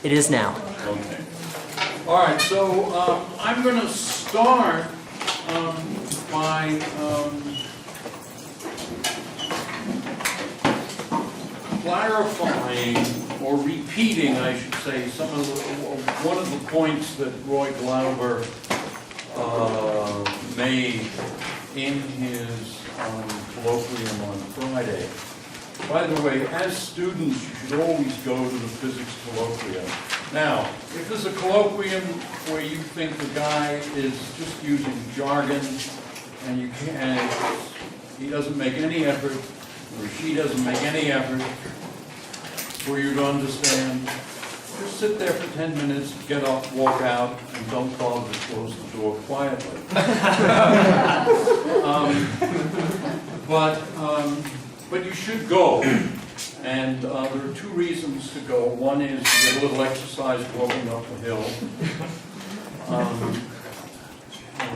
It is now. Okay. All right, so I'm going to start by clarifying or repeating, I should say, one of the points that Roy Glauber made in his colloquium on Friday. By the way, as students, you should always go to the physics colloquium. Now, if there's a colloquium where you think the guy is just using jargon and you can't, he doesn't make any effort, or she doesn't make any effort for you to understand, just sit there for 10 minutes, get up, walk out, and don't bother to close the door quietly. But you should go, and there are two reasons to go. One is to get a little exercise walking up the hill,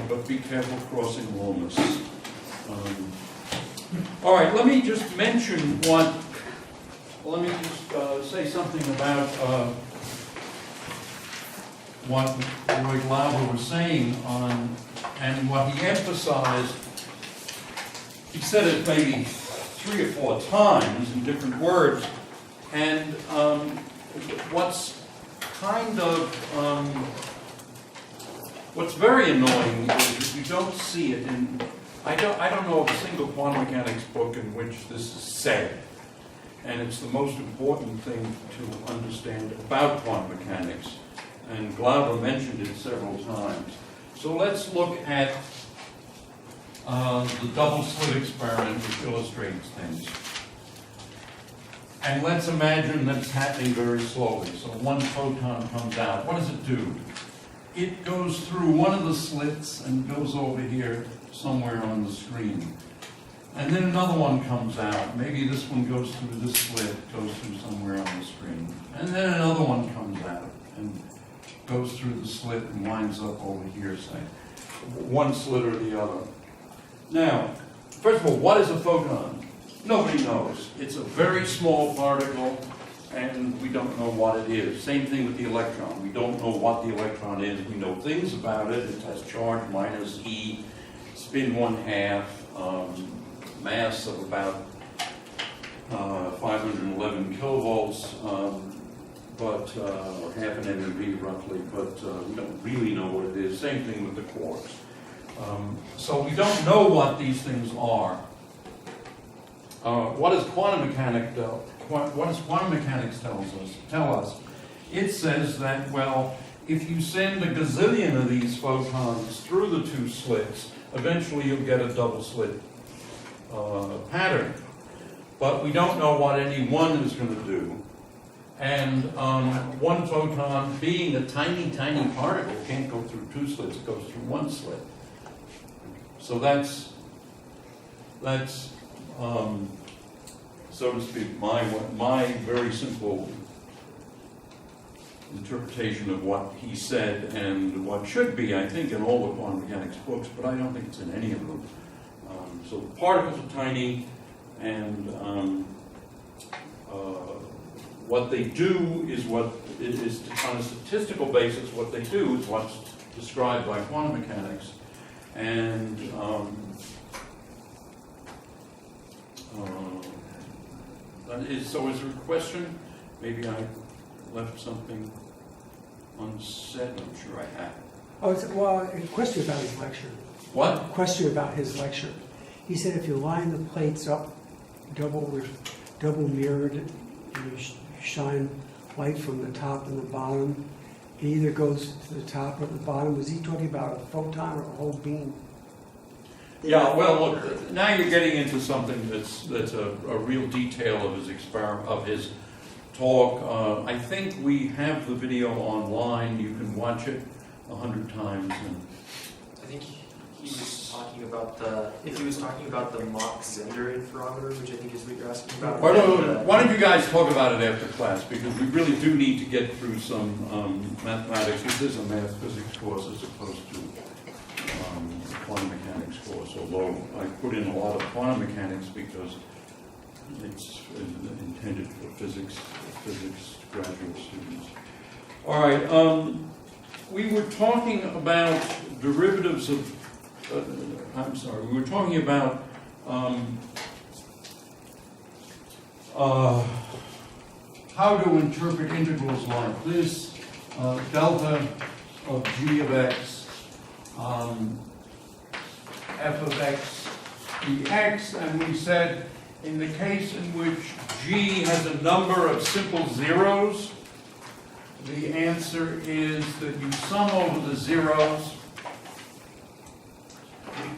but be careful crossing Walnut. All right, let me just mention let me just say something about what Roy Glauber was saying and what he emphasized. He said it maybe 3 or 4 times in different words, and what's what's very annoying is you don't see it in. I don't know of a single quantum mechanics book in which this is said, and it's the most important thing to understand about quantum mechanics. And Glauber mentioned it several times. So let's look at the double slit experiment, which illustrates things. And let's imagine that it's happening very slowly. So one photon comes out. What does it do? It goes through one of the slits and goes over here somewhere on the screen. And then another one comes out. Maybe this one goes through this slit, goes through somewhere on the screen. And then another one comes out and goes through the slit and winds up over here, say. One slit or the other. Now, first of all, what is a photon? Nobody knows. It's a very small particle, and we don't know what it is. Same thing with the electron. We don't know what the electron is. We know things about it. It has charge minus e, spin 1/2, mass of about 511 kilovolts, or half an MeV roughly, but we don't really know what it is. Same thing with the quarks. So we don't know what these things are. What does quantum mechanics tell us? It says that, well, if you send a gazillion of these photons through the 2 slits, eventually you'll get a double slit pattern. But we don't know what any one is going to do. And one photon, being a tiny, tiny particle, can't go through 2 slits, it goes through 1 slit. So that's so to speak, my very simple interpretation of what he said and what should be, I think, in all the quantum mechanics books, but I don't think it's in any of them. So the particles are tiny, and what they do is on a statistical basis, what they do is what's described by quantum mechanics. And so is there a question? Maybe I left something unsaid. I'm sure I have. A question about his lecture. What? A question about his lecture. He said if you line the plates up double mirrored, and you shine light from the top and the bottom, it either goes to the top or the bottom. Was he talking about a photon or a whole beam? Yeah, well, look, now you're getting into something that's a real detail of his experiment, of his talk. I think we have the video online. You can watch it 100 times. And I think he was talking about if he was talking about the Mach-Zehnder interferometer, which I think is what you're asking about. Why don't you guys talk about it after class, because we really do need to get through some mathematics. This is a math physics course as opposed to quantum mechanics course, although I put in a lot of quantum mechanics because it's intended for physics graduate students. All right, we were talking about derivatives of, we were talking about how to interpret integrals like this, delta of g of x, f of x dx, and we said in the case in which g has a number of simple zeros, the answer is that you sum over the zeros,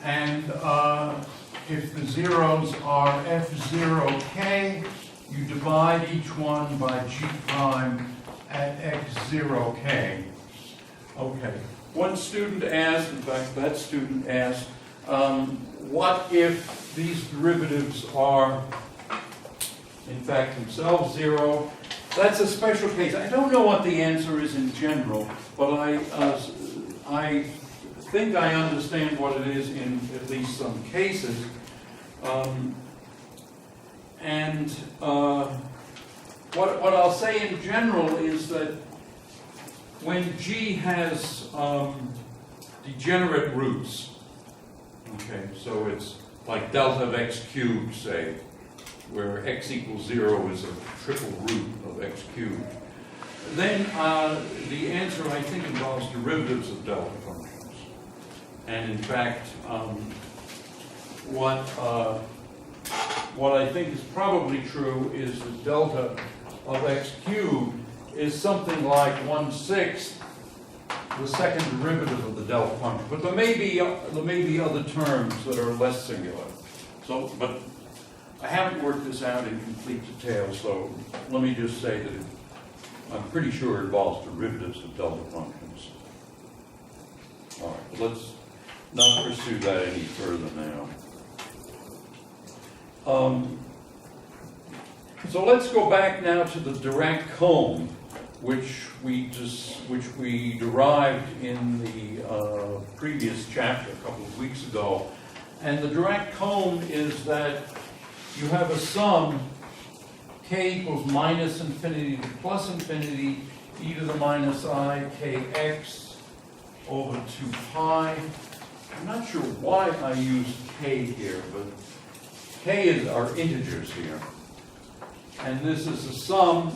and if the zeros are f0k, you divide each one by g prime at x0k. Okay. One student asked, in fact, that student asked, what if these derivatives are, in fact, themselves zero? That's a special case. I don't know what the answer is in general, but I think I understand what it is in at least some cases. What I'll say in general is that when g has degenerate roots, okay, so it's like delta of x cubed, say, where x equals 0 is a triple root of x cubed, then the answer, I think, involves derivatives of delta functions. And in fact, what I think is probably true is that delta of x cubed is something like 1/6 the second derivative of the delta function. But there may be other terms that are less singular. So, but I haven't worked this out in complete detail, so let me just say that I'm pretty sure it involves derivatives of delta functions. All right, let's not pursue that any further now. So let's go back now to the Dirac comb, which we derived in the previous chapter a couple of weeks ago. And the Dirac comb is that you have a sum k equals minus infinity to plus infinity e to the minus I kx over 2 pi. I'm not sure why I used k here, but k are integers here. And this is a sum,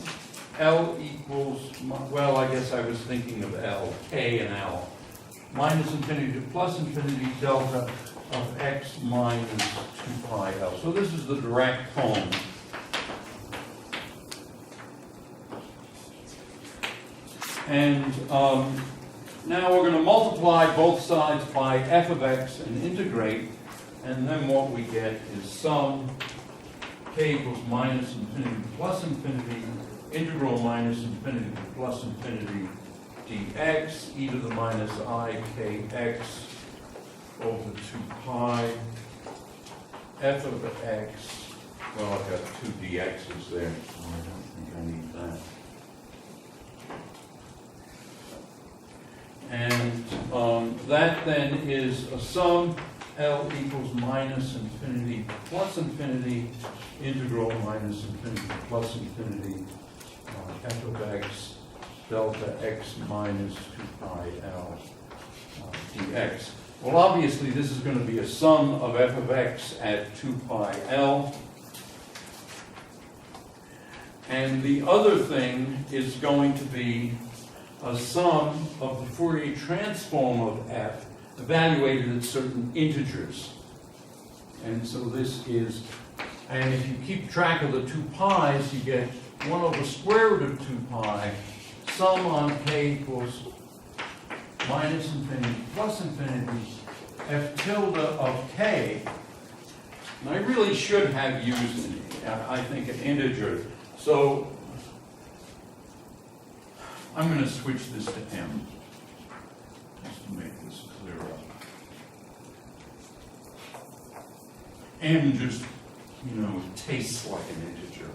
L equals, well, I guess I was thinking of L, k and L. Minus infinity to plus infinity delta of x minus 2 pi L. So this is the Dirac comb. And now we're going to multiply both sides by f of x and integrate, and then what we get is sum k equals minus infinity to plus infinity, integral minus infinity to plus infinity dx e to the minus I kx over 2 pi f of x. Well, I've got 2 dx's there, so I don't think I need that. And that then is a sum L equals minus infinity plus infinity, integral minus infinity plus infinity, f of x delta x minus 2 pi L dx. Well, obviously, this is going to be a sum of f of x at 2 pi L. And the other thing is going to be a sum of the Fourier transform of f evaluated at certain integers. And so this is, and if you keep track of the 2 pi's, you get 1 over square root of 2 pi, sum on k equals minus infinity plus infinity f tilde of k. And I really should have used, I think, an integer. So I'm going to switch this to m, just to make this clearer. M just, tastes like an integer.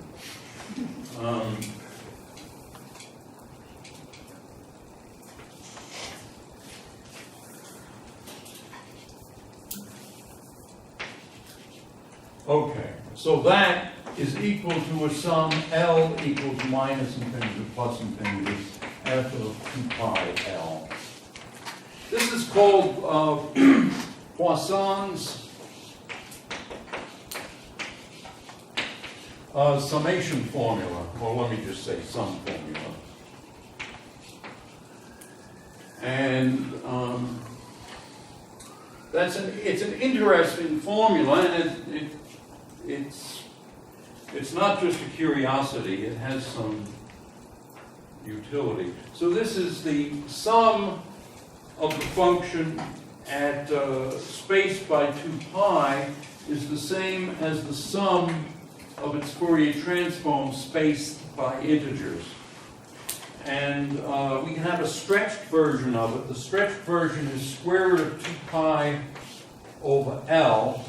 Okay, so that is equal to a sum L equals minus infinity to plus infinity f of 2 pi L. This is called Poisson's summation formula, or let me just say sum formula. And it's an interesting formula, and it's not just a curiosity, it has some utility. So this is the sum of the function at space by 2 pi is the same as the sum of its Fourier transform spaced by integers. And we can have a stretched version of it. The stretched version is square root of 2 pi over L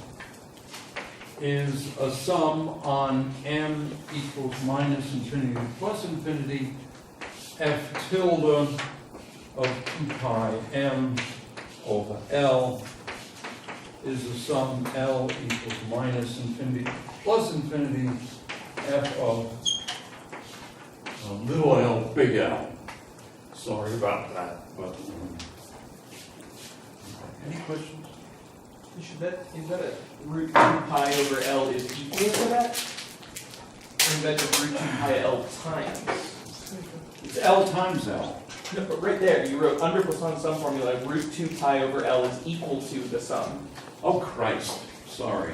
is a sum on m equals minus infinity to plus infinity f tilde of 2 pi m over L is the sum L equals minus infinity plus infinity f of little l, big L. Sorry about that, but any questions? Is that a root 2 pi over L is equal to that? Or is that just root 2 pi L times? It's L times L. No, but right there, you wrote under Poisson's sum formula, root 2 pi over L is equal to the sum. Oh, Christ, sorry.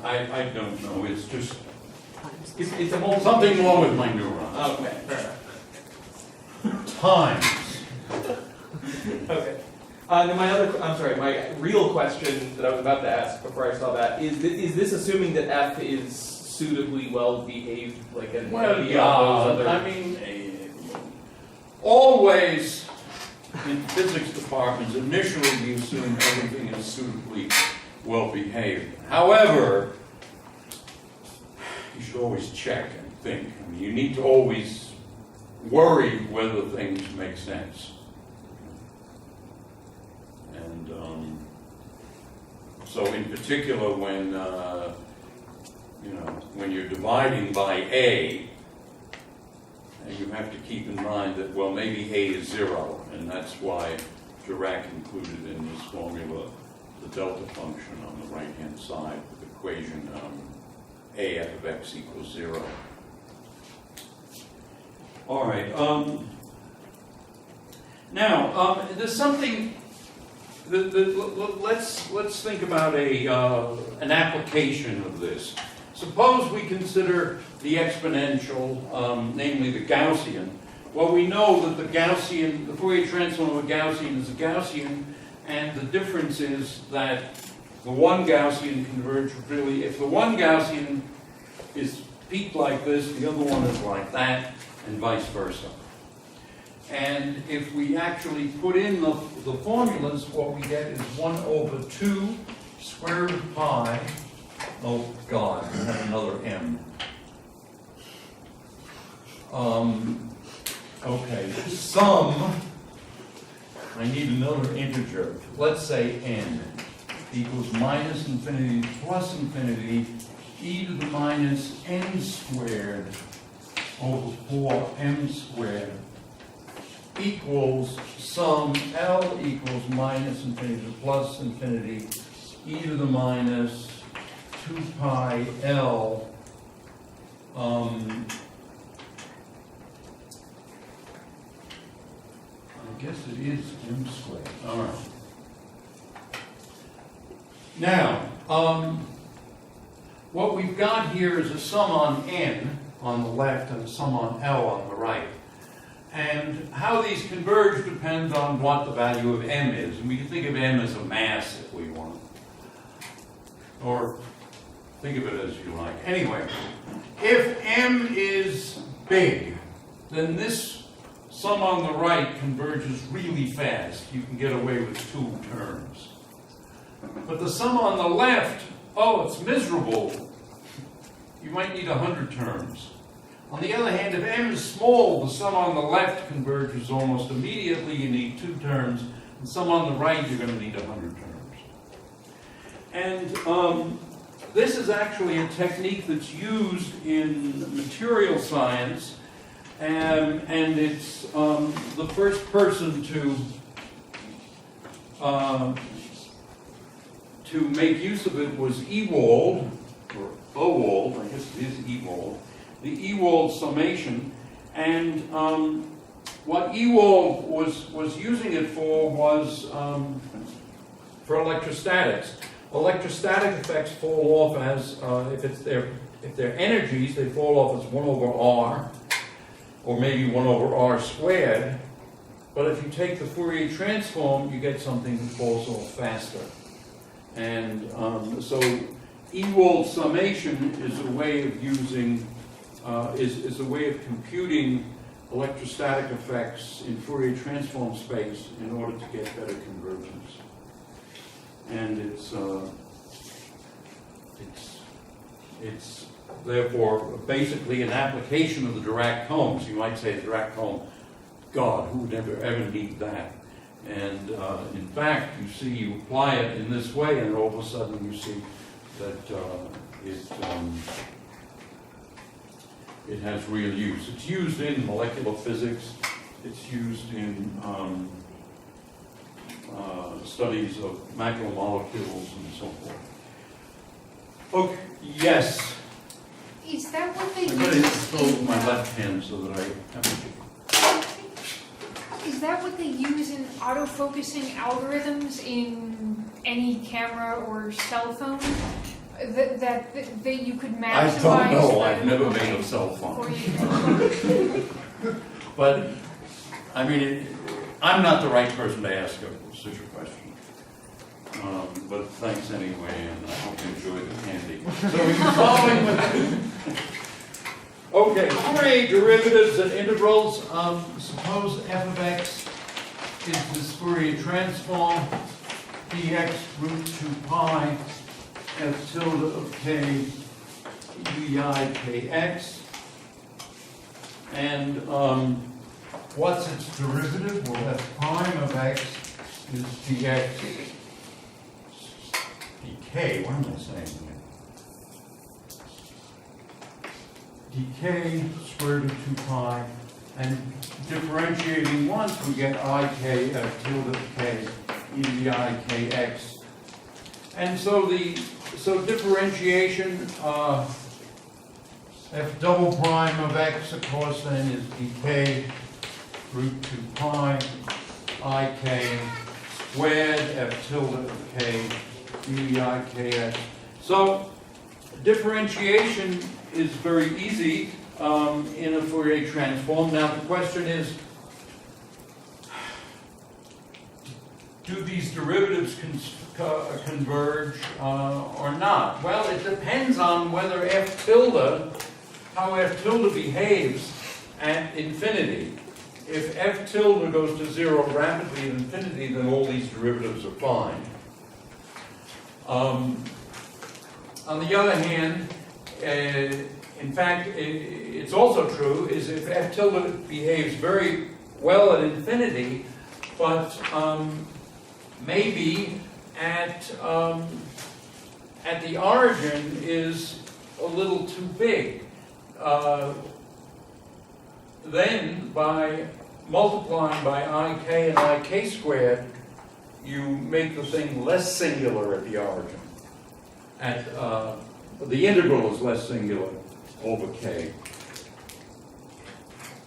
I don't know, it's just It's a multiplication. something wrong with my neurons. Okay, fair enough. Times. Okay. Then my real question that I was about to ask before I saw that is this assuming that F is suitably well behaved, like any Well, of those yeah, other? I mean, always in physics departments, initially we assume everything is suitably well behaved. However, you should always check and think. I mean, you need to always worry whether things make sense. And so in particular when, when you're dividing by A, and you have to keep in mind that, well, maybe A is 0, and that's why Dirac included in this formula the delta function on the right-hand side with the equation A f of x equals 0. All right. Now, there's something. Let's think about an application of this. Suppose we consider the exponential, namely the Gaussian. Well, we know that the Fourier transform of a Gaussian is a Gaussian, and the difference is that the one Gaussian converges really, if the one Gaussian is peaked like this, the other one is like that, and vice versa. And if we actually put in the formulas, what we get is 1 over 2 square root of pi. Oh, God, I have another m. Okay, sum, I need another integer. Let's say n equals minus infinity plus infinity e to the minus n squared over 4m squared equals sum L equals minus infinity to plus infinity e to the minus 2 pi L I guess it is m squared. All right. Now, what we've got here is a sum on n on the left and a sum on L on the right. And how these converge depends on what the value of m is. And we can think of m as a mass if we want. Or think of it as you like. Anyway, if m is big, then this sum on the right converges really fast. You can get away with 2 terms. But the sum on the left, oh, it's miserable. You might need 100 terms. On the other hand, if m is small, the sum on the left converges almost immediately. You need 2 terms. And sum on the right, you're going to need 100 terms. And this is actually a technique that's used in material science, and it's the first person to make use of it was Ewald, or Ewald, I guess it is Ewald, the Ewald summation. And what Ewald was using it for was for electrostatics. Electrostatic effects fall off as, if they're energies, they fall off as 1 over r, or maybe 1 over r squared. But if you take the Fourier transform, you get something that falls off faster. And so Ewald summation is a way of using, is a way of computing electrostatic effects in Fourier transform space in order to get better convergence. And it's therefore basically an application of the Dirac combs. You might say Dirac comb, God, who would ever need that? And in fact, you apply it in this way, and all of a sudden you see that it has real use. It's used in molecular physics. It's used in studies of macromolecules and so forth. Okay, yes. Is that what they I'm going to use throw with in, my left hand so that I have is that what they use in autofocusing algorithms in any camera or cell phone? That you could maximize? I don't know. the- I've never made a cell phone. But, I mean, I'm not the right person to ask such a question. But thanks anyway, and I hope you enjoy the candy. So are you following with Okay, Fourier derivatives and integrals. Suppose f of x is this Fourier transform, dx root 2 pi f tilde of k ui kx. And what's its derivative? Well, f prime of x is dx dk. What am I saying here? dk square root of 2 pi, and differentiating once we get ik f tilde of k e to the I kx. And so differentiation f double prime of x, of course, then is dk root 2 pi ik squared f tilde of k e to the I kx. So differentiation is very easy in a Fourier transform. Now the question is, do these derivatives converge or not? Well, it depends on whether f tilde, how f tilde behaves at infinity. If f tilde goes to 0 rapidly at infinity, then all these derivatives are fine. On the other hand, in fact, it's also true is if f tilde behaves very well at infinity, but maybe at the origin is a little too big. Then by multiplying by ik and ik squared, you make the thing less singular at the origin. The integral is less singular over k.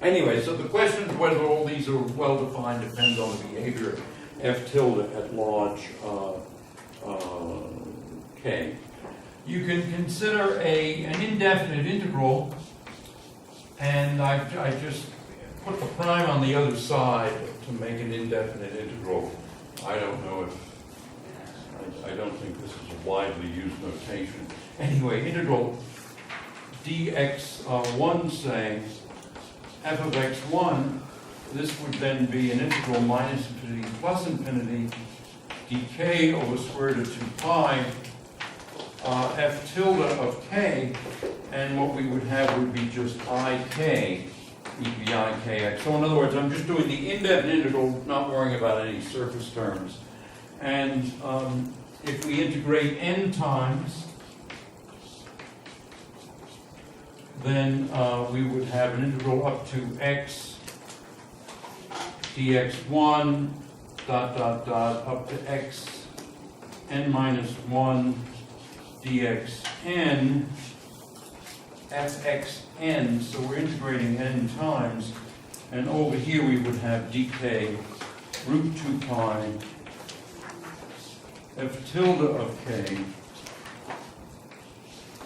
Anyway, so the question of whether all these are well defined depends on the behavior of f tilde at large k. You can consider an indefinite integral, and I just put the prime on the other side to make an indefinite integral. I don't know if, I don't think this is a widely used notation. Anyway, integral dx1, say, f of x1, this would then be an integral minus infinity plus infinity dk over square root of 2 pi f tilde of k, and what we would have would be just ik e to the I kx. So in other words, I'm just doing the indefinite integral, not worrying about any surface terms. And if we integrate n times, then we would have an integral up to x dx1 dot dot dot up to x n minus 1 dxn fxn, so we're integrating n times, and over here we would have dk root 2 pi f tilde of k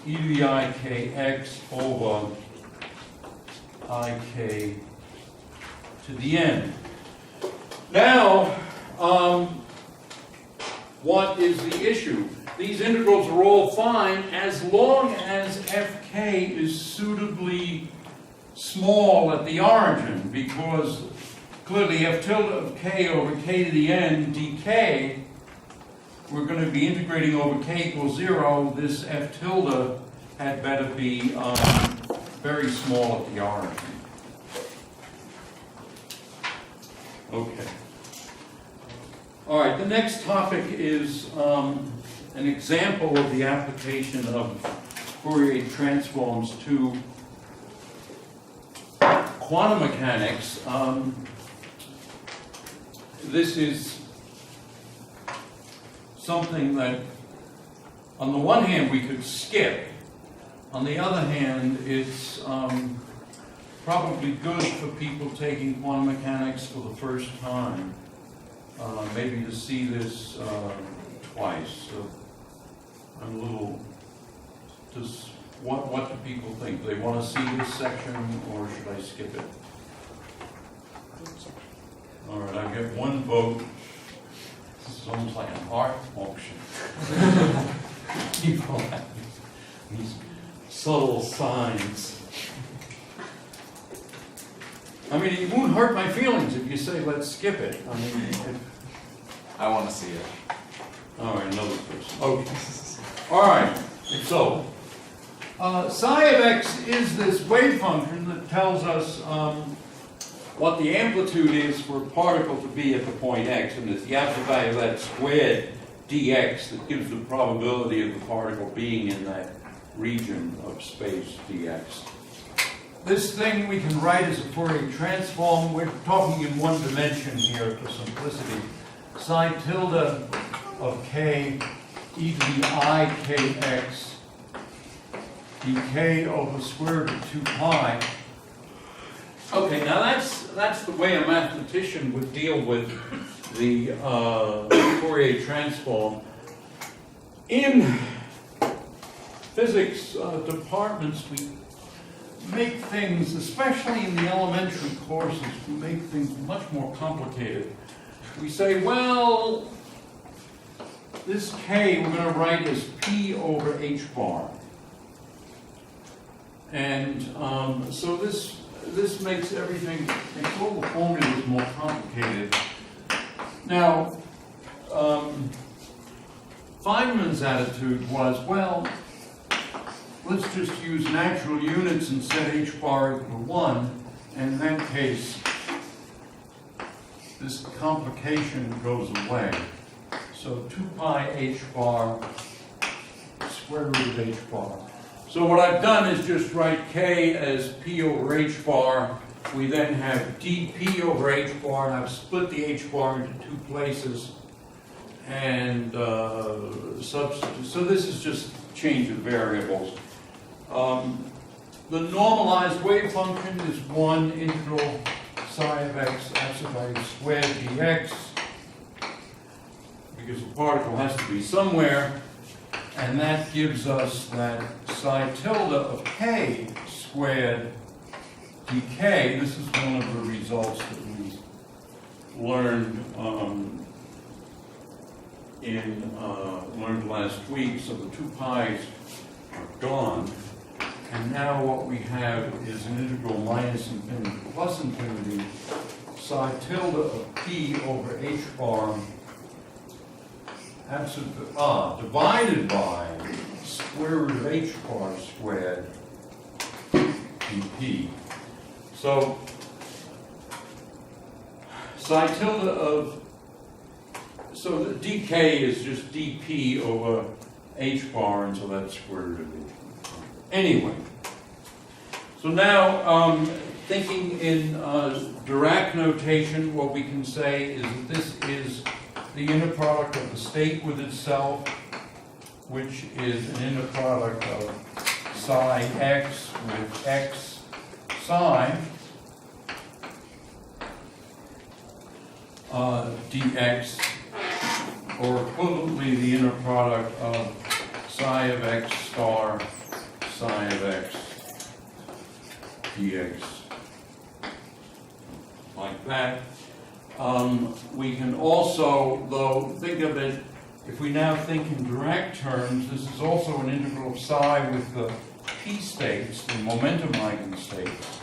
e to the I kx over ik to the n. Now, what is the issue? These integrals are all fine as long as fk is suitably small at the origin, because clearly f tilde of k over k to the n dk, we're going to be integrating over k equals 0. This f tilde had better be very small at the origin. Okay. All right, the next topic is an example of the application of Fourier transforms to quantum mechanics. This is something that, on the one hand, we could skip. On the other hand, it's probably good for people taking quantum mechanics for the first time, maybe to see this twice. So I'm a little, just what do people think? Do they want to see this section, or should I skip it? All right, I get one vote. This is almost like an art auction. People have these subtle signs. I mean, it won't hurt my feelings if you say, let's skip it. I mean, I want to see it. all right, another person. Okay. All right, so psi of x is this wave function that tells us what the amplitude is for a particle to be at the point x, and it's the absolute value of that squared dx that gives the probability of the particle being in that region of space dx. This thing we can write as a Fourier transform. We're talking in one dimension here for simplicity. Psi tilde of k e to the I kx dk over square root of 2 pi. Okay, now that's the way a mathematician would deal with the Fourier transform. In physics departments, we make things, especially in the elementary courses, we make things much more complicated. We say, well, this k we're going to write as p over h bar. And so this makes everything, makes all the formulas more complicated. Now, Feynman's attitude was, well, let's just use natural units and set h bar equal to 1, and in that case, this complication goes away. So 2 pi h bar square root of h bar. So what I've done is just write k as p over h bar. We then have dp over h bar, and I've split the h bar into two places and substitute. So this is just change of variables. The normalized wave function is 1 integral psi of x absolute value squared dx, because the particle has to be somewhere, and that gives us that psi tilde of k squared dk. This is one of the results that we learned learned last week. So the 2 pi's are gone. And now what we have is an integral minus infinity to plus infinity, psi tilde of p over h bar, absolute, divided by square root of h bar squared dp. So psi tilde of, so the dk is just dp over h bar, and so that's square root of h bar. Anyway, So now, thinking in Dirac notation, what we can say is that this is the inner product of the state with itself, which is an inner product of psi x with x psi dx, or equivalently the inner product of psi of x star psi of x dx, like that. We can also, though, think of it, if we now think in direct terms, this is also an integral of psi with the p states, the momentum eigenstates.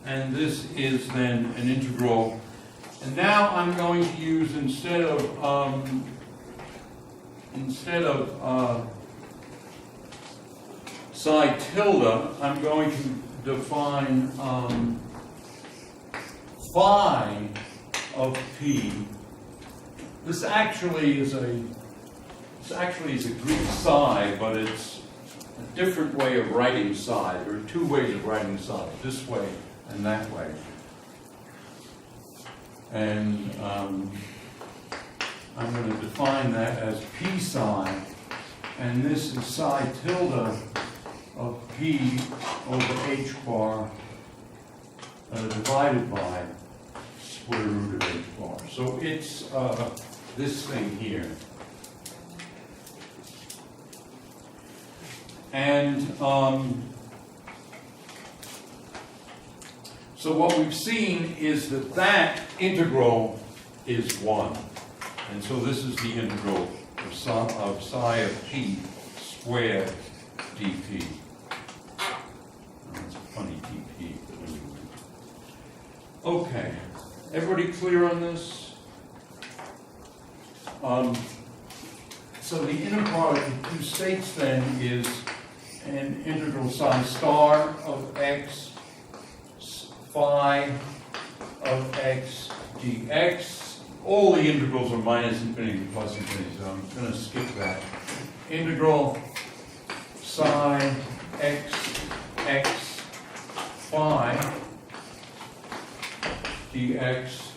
And this is then an integral. And now I'm going to use, instead of psi tilde, I'm going to define phi of p. This actually is a Greek psi, but it's a different way of writing psi. There are two ways of writing psi, this way and that way. And I'm going to define that as p psi, and this is psi tilde of p over h bar divided by square root of h bar. So it's this thing here. And so what we've seen is that that integral is 1. And so this is the integral of psi of p squared dp. That's a funny dp, but anyway. Okay, everybody clear on this? So the inner product of two states then is an integral psi star of x phi of x dx. All the integrals are minus infinity plus infinity, so I'm going to skip that. Integral psi x phi dx.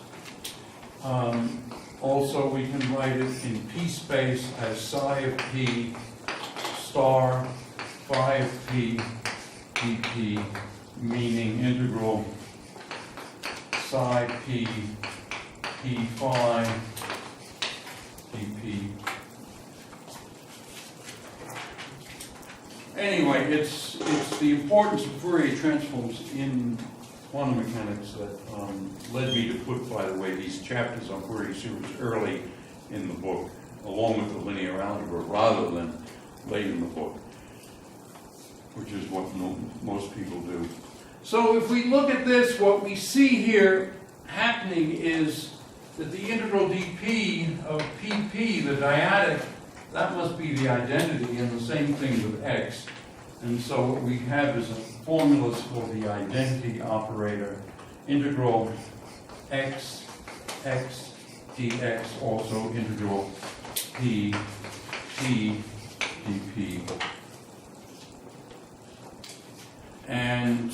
Also, we can write it in p space as psi of p star phi of p dp, meaning integral psi p phi dp. Anyway, it's the importance of Fourier transforms in quantum mechanics that led me to put, by the way, these chapters on Fourier series early in the book, along with the linear algebra, rather than late in the book, which is what most people do. So if we look at this, what we see here happening is that the integral dp of pp, the dyadic, that must be the identity, and the same thing with x. And so what we have is a formulas for the identity operator, integral x dx, also integral p dp. And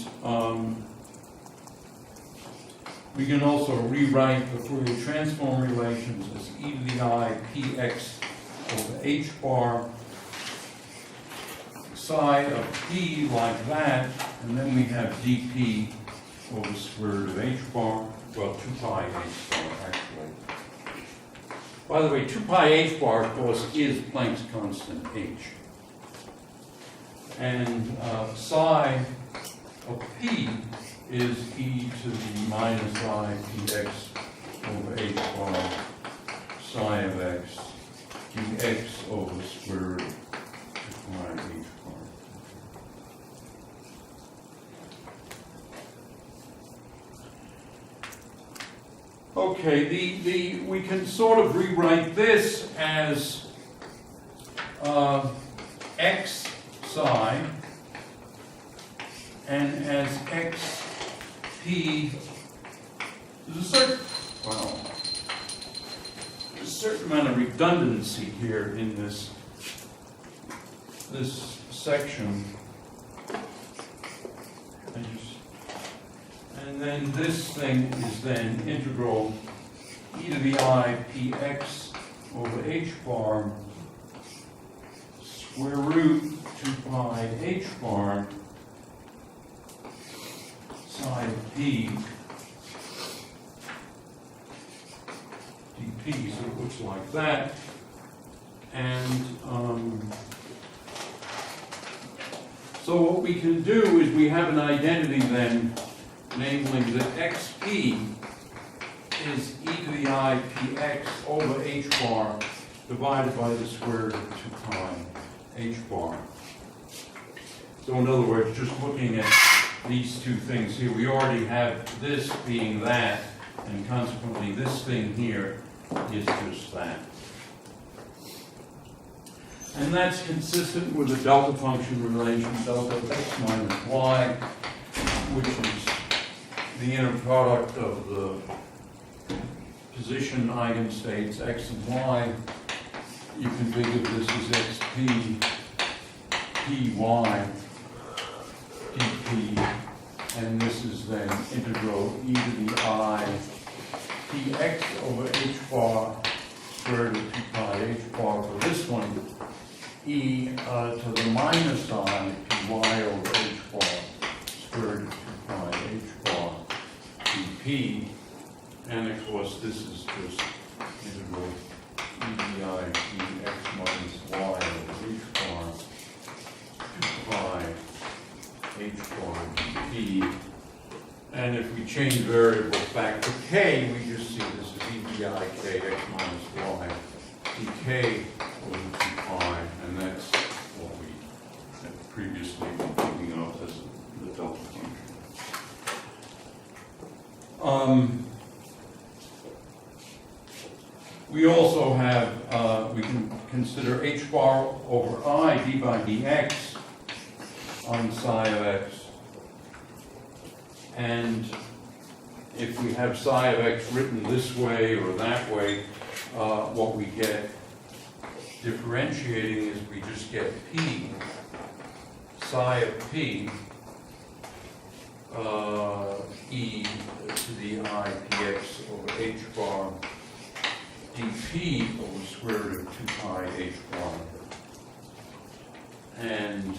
we can also rewrite the Fourier transform relations as e to the I px over h bar psi of p like that, and then we have dp over square root of h bar, well, 2 pi h bar actually. By the way, 2 pi h bar, of course, is Planck's constant h. And psi of p is e to the minus I px over h bar psi of x dx over square root of 2 pi h bar. Okay, we can sort of rewrite this as x psi and as x p. There's a certain amount of redundancy here in this section. And then this thing is then integral e to the I px over h bar square root 2 pi h bar psi of p dp, so it looks like that. And so what we can do is we have an identity then, namely that xp is e to the I px over h bar divided by the square root of 2 pi h bar. So in other words, just looking at these two things here, we already have this being that, and consequently this thing here is just that. And that's consistent with the delta function relation, delta of x minus y, which is the inner product of the position eigenstates x and y. You can think of this as xp, py, dp, and this is then integral e to the I px over h bar square root of 2 pi h bar for this one, e to the minus I py over h bar square root of 2 pi h bar dp, and of course this is just integral e to the I px minus y over h bar 2 pi h bar dp. And if we change variables back to k, we just see this is e to the I k x minus y dk over 2 pi, and that's what we had previously been thinking of as the delta function. We also have, we can consider h bar over I d by dx on psi of x. And if we have psi of x written this way or that way, what we get differentiating is we just get p, psi of p, e to the I px over h bar dp over square root of 2 pi h bar. And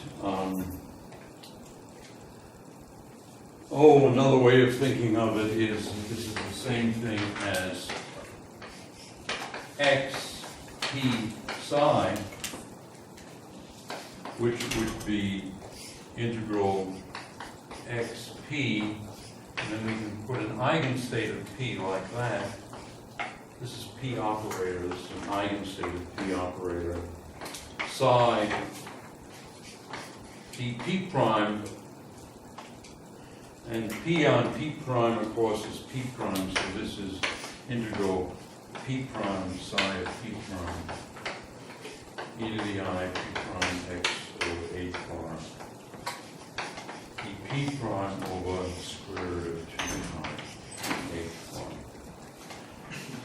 another way of thinking of it is this is the same thing as x p psi, which would be integral xp, and then we can put an eigenstate of p like that. This is p operator, this is an eigenstate of p operator, psi dp prime, and p on p prime, of course, is p prime, so this is integral p prime psi of p prime e to the I p prime x over h bar dp prime over square root of 2 pi h bar.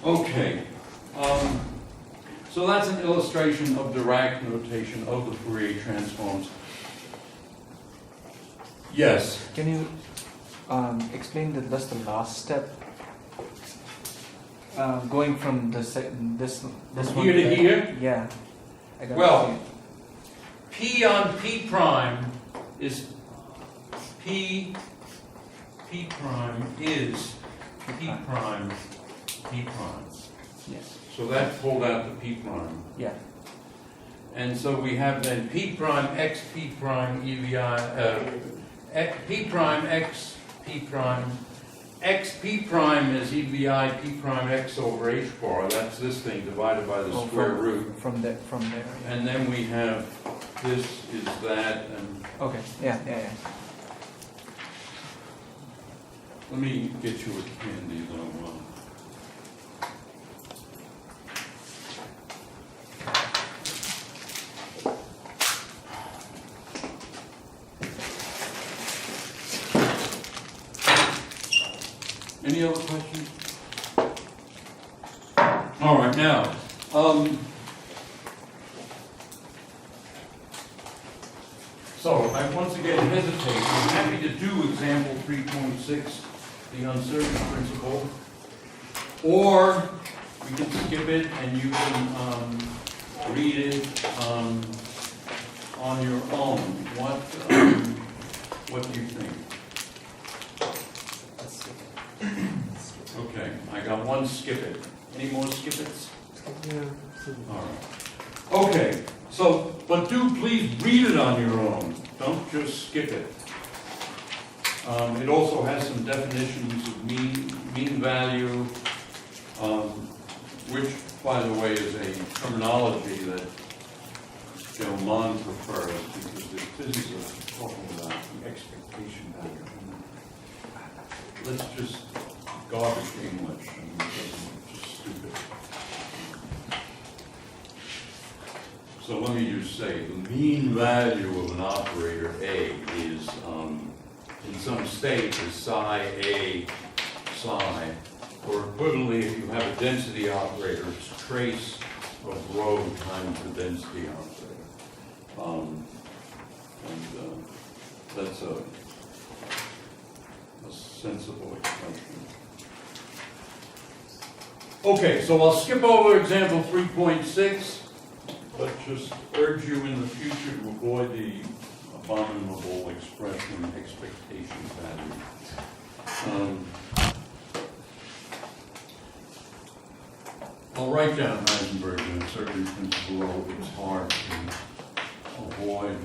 Okay, so that's an illustration of Dirac notation of the Fourier transforms. Yes? Can you explain that's the last step? Going from this From one here to there? here? Yeah. I don't Well, see. p on p prime is p prime is p prime p prime. Yes. So that pulled out the p prime. Yeah. And so we have then p prime x p prime e to the I, p prime x p prime x p prime is e to the I p prime x over h bar. That's this thing divided by the square root. From there. Yeah. And then we have this is that, and Okay. Yeah. let me get you a candy though. Any other questions? All right, now, So I once again hesitate. I'm happy to do example 3.6, the uncertainty principle, or we can skip it and you can read it on your own. What do you think? Okay, I got one skip it. Any more skip it's? Yeah. All right. Okay, so, but do please read it on your own. Don't just skip it. It also has some definitions of mean value, which, by the way, is a terminology that Gell-Mann prefers because the physicists are talking about the expectation value. Let's just garbage English and just stupid. So let me just say, the mean value of an operator A is, in some states, is psi A psi, or equivalently, if you have a density operator, it's trace of rho times the density operator. That's a sensible expression. Okay, so I'll skip over example 3.6, but just urge you in the future to avoid the abominable expression expectation value. I'll write down Heisenberg and uncertainty principle. It's hard to avoid.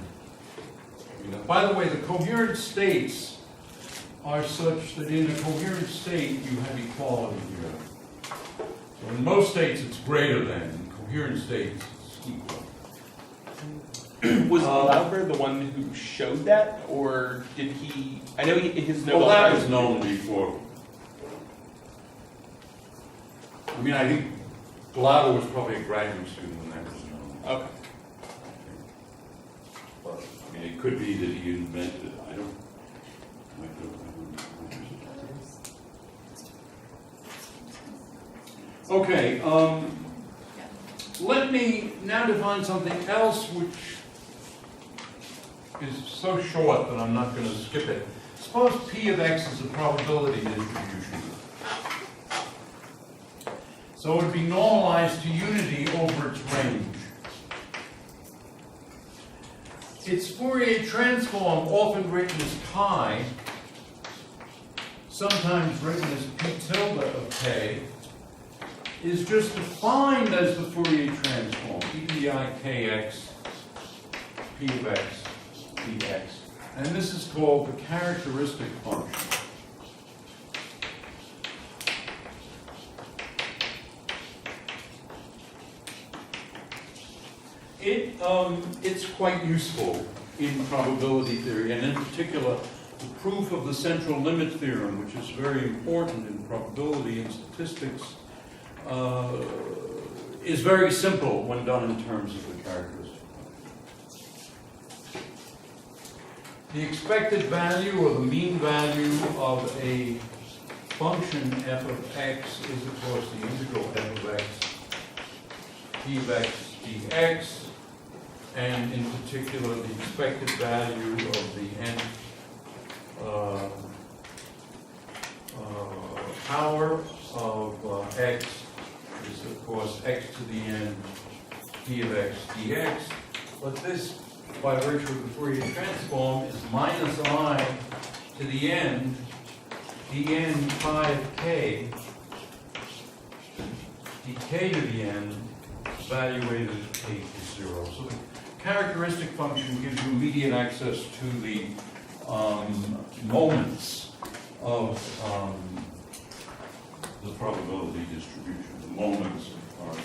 By the way, the coherent states are such that in a coherent state you have equality here. So in most states it's greater than, in coherent states it's equal. Was Lauber the one who showed that, or did he? I know his Nobel Well, that Prize was known before. I mean, I think Glauber was probably a graduate student when that was known. Okay. But, I mean, it could be that he invented it. I don't. Okay, let me now define something else which is so short that I'm not going to skip it. Suppose P of X is a probability distribution. So it would be normalized to unity over its range. Its Fourier transform, often written as chi, sometimes written as P tilde of k, is just defined as the Fourier transform, EPI-KX, P of X, dx. And this is called the characteristic function. It's quite useful in probability theory, and in particular, the proof of the central limit theorem, which is very important in probability and statistics, is very simple when done in terms of the characteristic function. The expected value or the mean value of a function f of x is, of course, the integral f of x, p of x dx, and in particular the expected value of the nth power of x is, of course, x to the n p of x dx. But this, by virtue of the Fourier transform, is minus I to the n dn phi of k dk to the n evaluated at k is 0. So the characteristic function gives you immediate access to the moments of the probability distribution. The moments are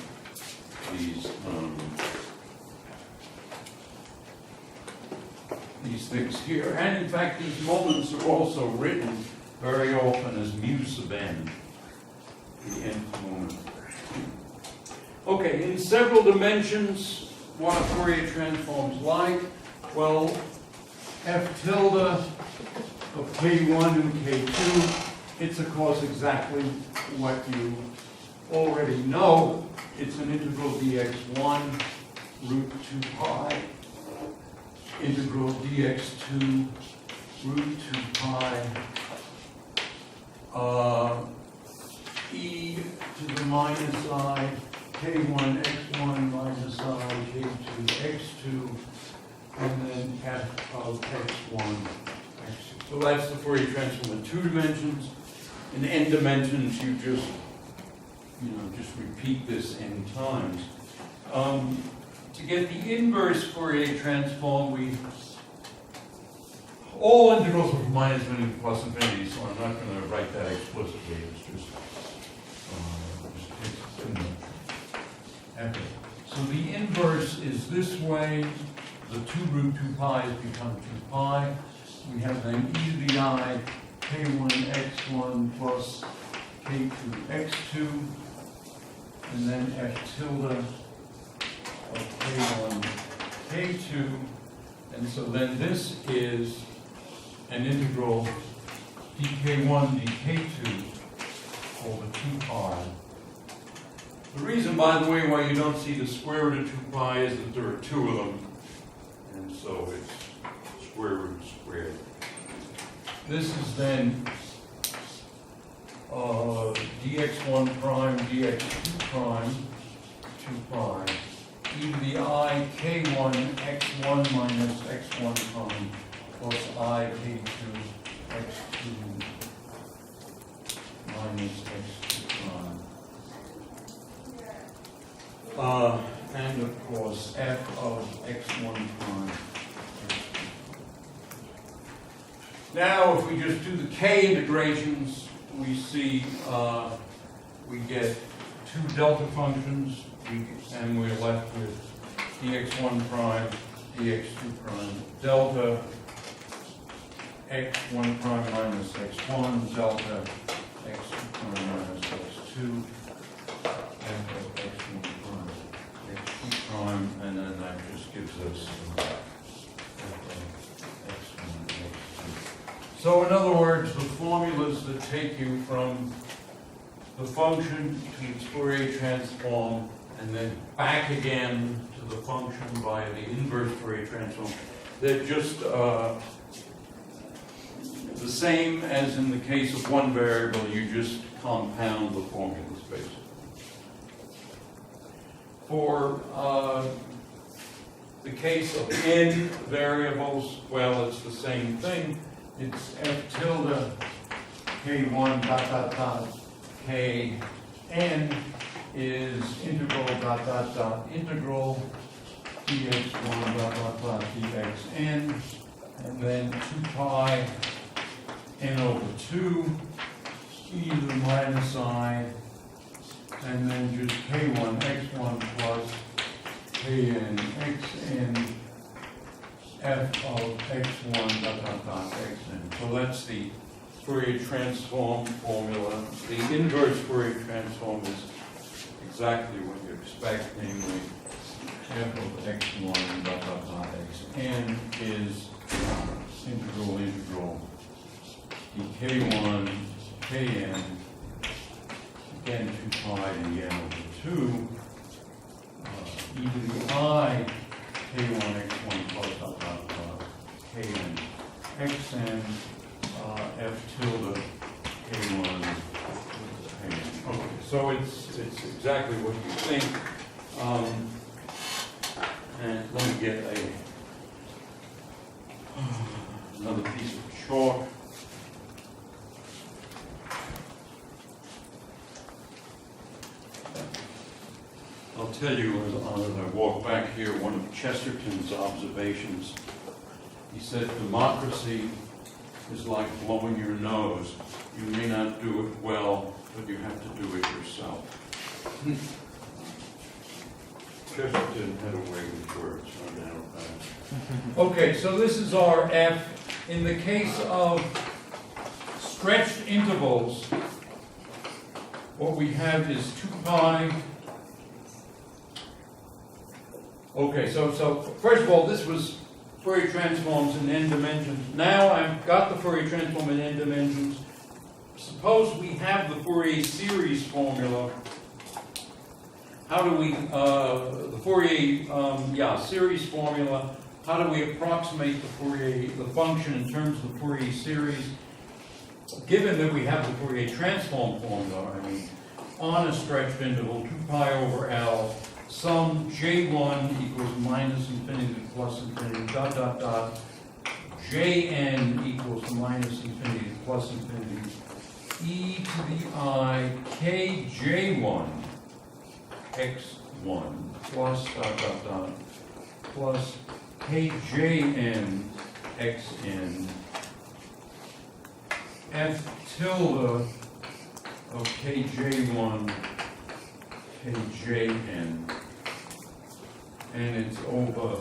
these things here. And in fact, these moments are also written very often as mu sub n, the nth moment. Okay, in several dimensions, what are Fourier transforms like? Well, f tilde of k1 and k2, it's of course exactly what you already know. It's an integral dx1 root 2 pi integral dx2 root 2 pi e to the minus I k1 x1 minus I k2 x2 and then f of x1 x2. So that's the Fourier transform in 2 dimensions. In n dimensions, you just repeat this n times. To get the inverse Fourier transform, all integrals are from minus infinity to plus infinity, so I'm not going to write that explicitly. It's just takes too much effort. So the inverse is this way. The 2 root 2 pi's become 2 pi. We have then e to the I k1 x1 plus k2 x2, and then f tilde of k1 k2, and so then this is an integral dk1 dk2 over 2 pi. The reason, by the way, why you don't see the square root of 2 pi is that there are 2 of them, and so it's square root squared. This is then dx1 prime, dx2 prime, 2 pi, e to the I k1 x1 minus x1 prime plus I k2 x2 minus x2 prime. And of course, f of x1 prime. Now, if we just do the k integrations, we see we get 2 delta functions, and we're left with dx1 prime, dx2 prime, delta x1 prime minus x1, delta x2 prime minus x2, f of x1 prime, x2 prime, and then that just gives us so in other words, the formulas that take you from the function to its Fourier transform and then back again to the function via the inverse Fourier transform, they're just the same as in the case of one variable, you just compound the formulas basically. For the case of n variables, well, it's the same thing. It's f tilde k1 dot dot dot kn is integral dot dot dot integral dx1 dot dot dot dxn, and then 2 pi n over 2 e to the minus I, and then just k1 x1 plus kn xn f of x1 dot dot dot xn. So that's the Fourier transform formula. The inverse Fourier transform is exactly what you expect, namely f of x1 dot dot dot xn is integral dk1 kn, again 2 pi dn over 2 e to the I k1 x1 plus dot dot dot kn xn f tilde k1 kn. Okay, so it's exactly what you think. And let me get another piece of chalk. I'll tell you as I walk back here, one of Chesterton's observations. He said, democracy is like blowing your nose. You may not do it well, but you have to do it yourself. Chesterton had a way with words, no doubt about it. Okay, so this is our F. In the case of stretched intervals, what we have is 2 pi. Okay, so first of all, this was Fourier transforms in n dimensions. Now I've got the Fourier transform in n dimensions. Suppose we have the Fourier series formula. How do we, the Fourier series formula, how do we approximate the function in terms of the Fourier series? Given that we have the Fourier transform formula, I mean, on a stretched interval, 2 pi over L, sum J1 equals minus infinity to plus infinity, dot, dot, dot, Jn equals minus infinity to plus infinity, e to the I kj1 x1 plus dot, dot, dot, plus kjn xn f tilde of kj1 kjn, and it's over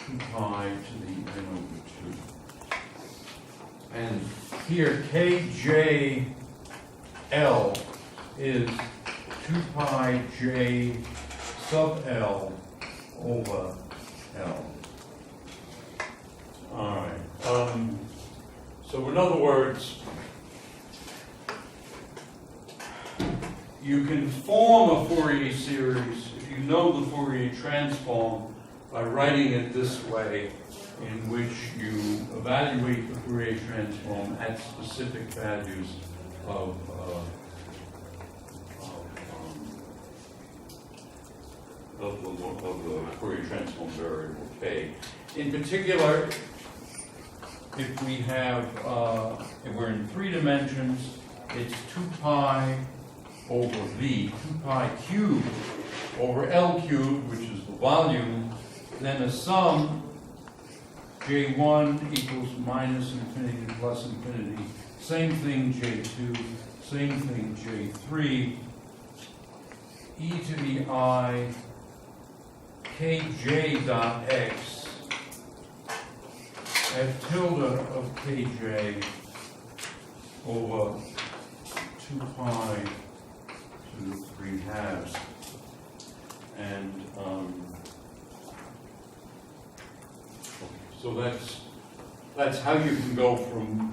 2 pi to the n over 2. And here kjl is 2 pi j sub l over l. All right. So in other words, you can form a Fourier series if you know the Fourier transform by writing it this way, in which you evaluate the Fourier transform at specific values of the Fourier transform variable k. In particular, if we have, if we're in 3 dimensions, it's 2 pi over v, 2 pi cubed over L cubed, which is the volume, then a sum J1 equals minus infinity to plus infinity, same thing J2, same thing J3, e to the I kj dot x f tilde of kj over 2 pi to 3 halves. And so that's how you can go from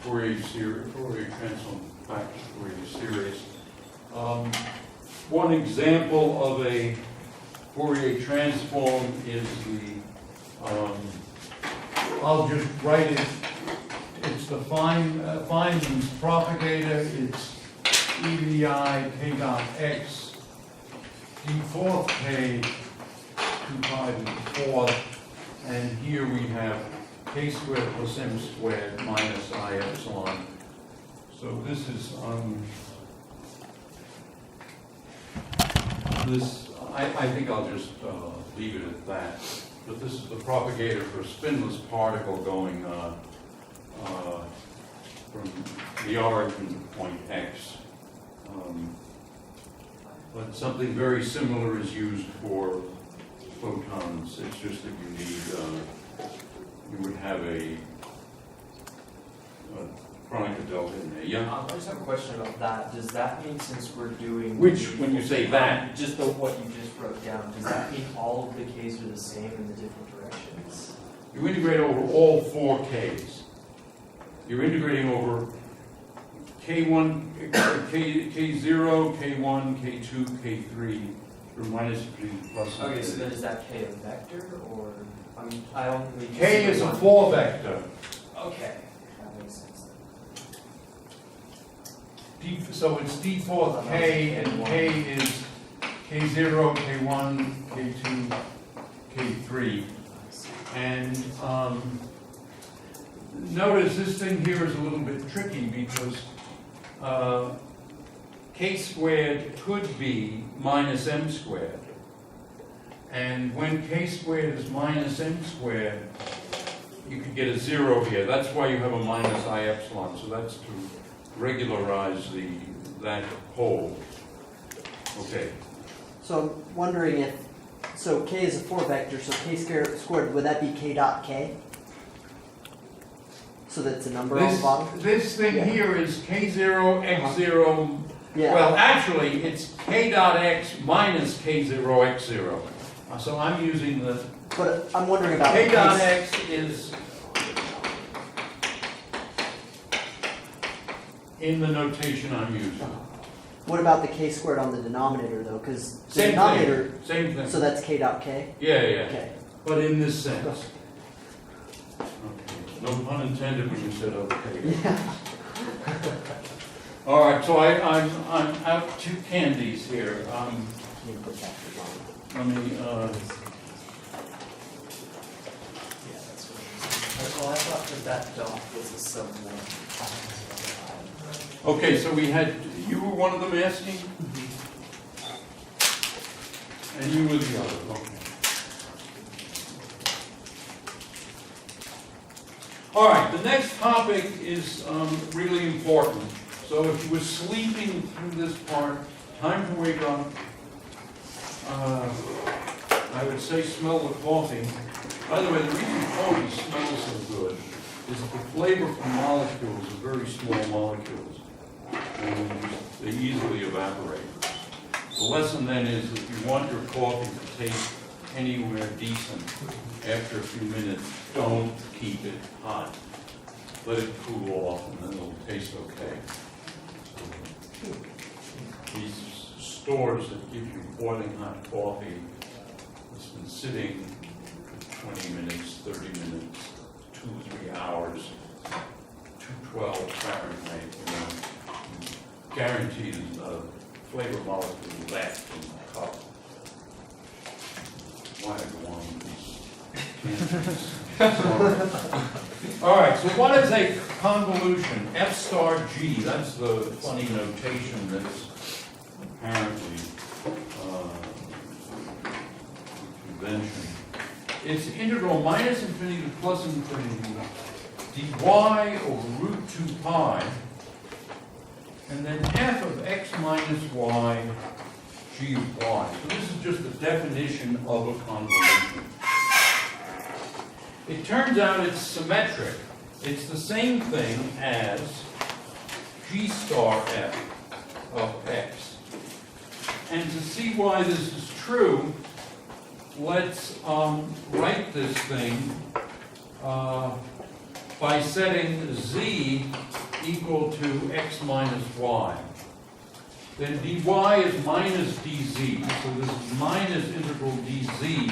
Fourier transform back to Fourier series. One example of a Fourier transform is I'll just write it. It's the Feynman's propagator. It's e to the I k dot x d fourth k 2 pi to the 4th, and here we have k squared plus m squared minus I epsilon. So this is I think I'll just leave it at that. But this is the propagator for a spinless particle going from the origin to point x. But something very similar is used for photons. It's just that you need, you would have a Kronecker delta in there. Yeah? I just have a question about that. Does that mean, since we're doing... Which, when you say that? Just what you just wrote down, does that mean all of the k's are the same in the different directions? You integrate over all 4 k's. You're integrating over K1, K0, K1, K2, K3, from minus infinity to plus infinity. Okay, so then is that k a vector, or... I only... K is a 4 vector. Okay, that makes sense then. So it's d4 k, and k is k0, k1, k2, k3. And notice this thing here is a little bit tricky because k squared could be minus m squared. And when k squared is minus m squared, you could get a 0 here. That's why you have a minus I epsilon. So that's to regularize that pole. Okay. So I'm wondering if, so k is a 4 vector, so k squared, would that be k dot k? So that's a number on the bottom? This thing Yeah. here is k0, x0. Yeah. Well, actually, it's k dot x minus k0, x0. So I'm using the But I'm wondering about k the dot case- x is in the notation I'm using. What about the k squared on the denominator though? Because the Same denominator, thing. Same thing. so that's k dot k? Yeah, yeah. Okay. but in this sense. Okay. No pun intended when you said okay. Yeah. All right, so I'm out 2 candies here. Let me, Well, I thought that dot was a sub-1. okay, so we had, you were one of them asking? And you were the other, okay. All right, the next topic is really important. So if you were sleeping through this part, time to wake up. I would say smell the coffee. By the way, the reason coffee smells so good is that the flavor from molecules are very small molecules, and they easily evaporate. The lesson then is if you want your coffee to taste anywhere decent, after a few minutes, don't keep it hot. Let it cool off, and then it'll taste okay. These stores that give you boiling hot coffee, it's been sitting 20 minutes, 30 minutes, 2 or 3 hours, 212 Fahrenheit, guaranteed a flavor molecule left in the cup. Why I go on with these tangents. All right, so what is a convolution? F star G, that's the funny notation that's apparently convention. It's integral minus infinity to plus infinity dy over root 2 pi, and then f of x minus y g of y. So this is just the definition of a convolution. It turns out it's symmetric. It's the same thing as g star f of x. And to see why this is true, let's write this thing by setting z equal to x minus y. Then dy is minus dz, so this is minus integral dz,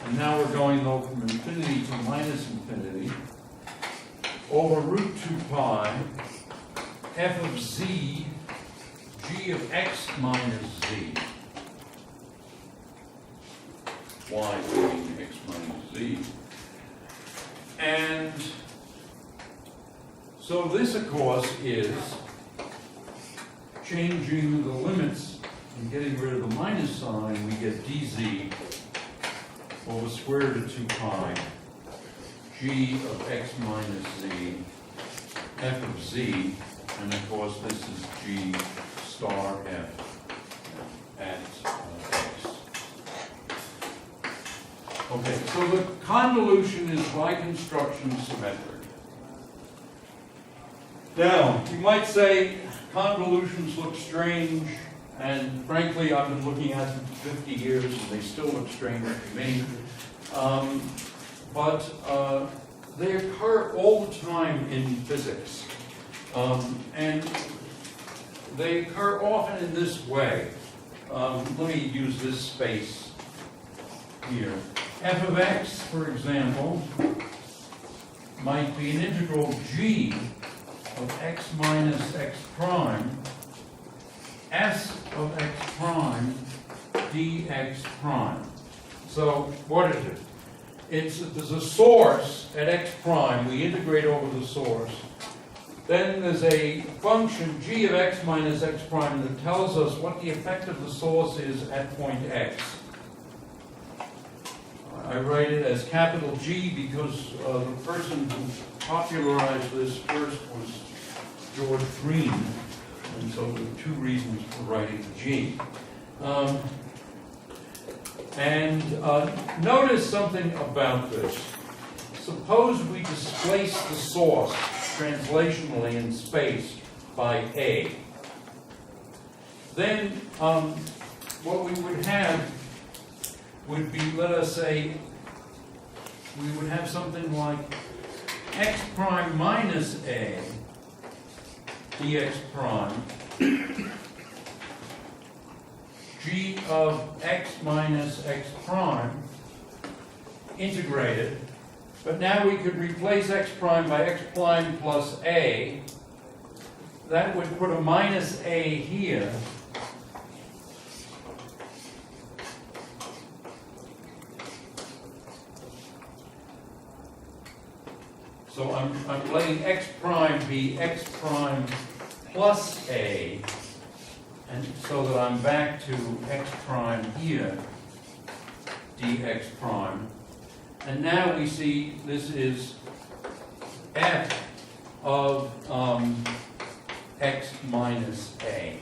and now we're going though from infinity to minus infinity, over root 2 pi, f of z, g of x minus z, y being x minus z. And so this, of course, is changing the limits and getting rid of the minus sign. We get dz over square root of 2 pi, g of x minus z, f of z, and of course this is g star f at x. Okay, so the convolution is by construction symmetric. Now, you might say convolutions look strange, and frankly, I've been looking at them for 50 years, and they still look strange to me. But they occur all the time in physics. And they occur often in this way. Let me use this space here. F of x, for example, might be an integral g of x minus x prime, s of x prime, dx prime. So what is it? There's a source at x prime. We integrate over the source. Then there's a function g of x minus x prime that tells us what the effect of the source is at point x. I write it as capital G because the person who popularized this first was George Green, and so there are 2 reasons for writing G. Notice something about this. Suppose we displace the source translationally in space by A. Then what we would have would be, let us say, we would have something like x prime minus A dx prime g of x minus x prime integrated, but now we could replace x prime by x prime plus a. That would put a minus a here. So I'm letting x prime be x prime plus a, and so that I'm back to x prime here, dx prime. And now we see this is f of x minus a.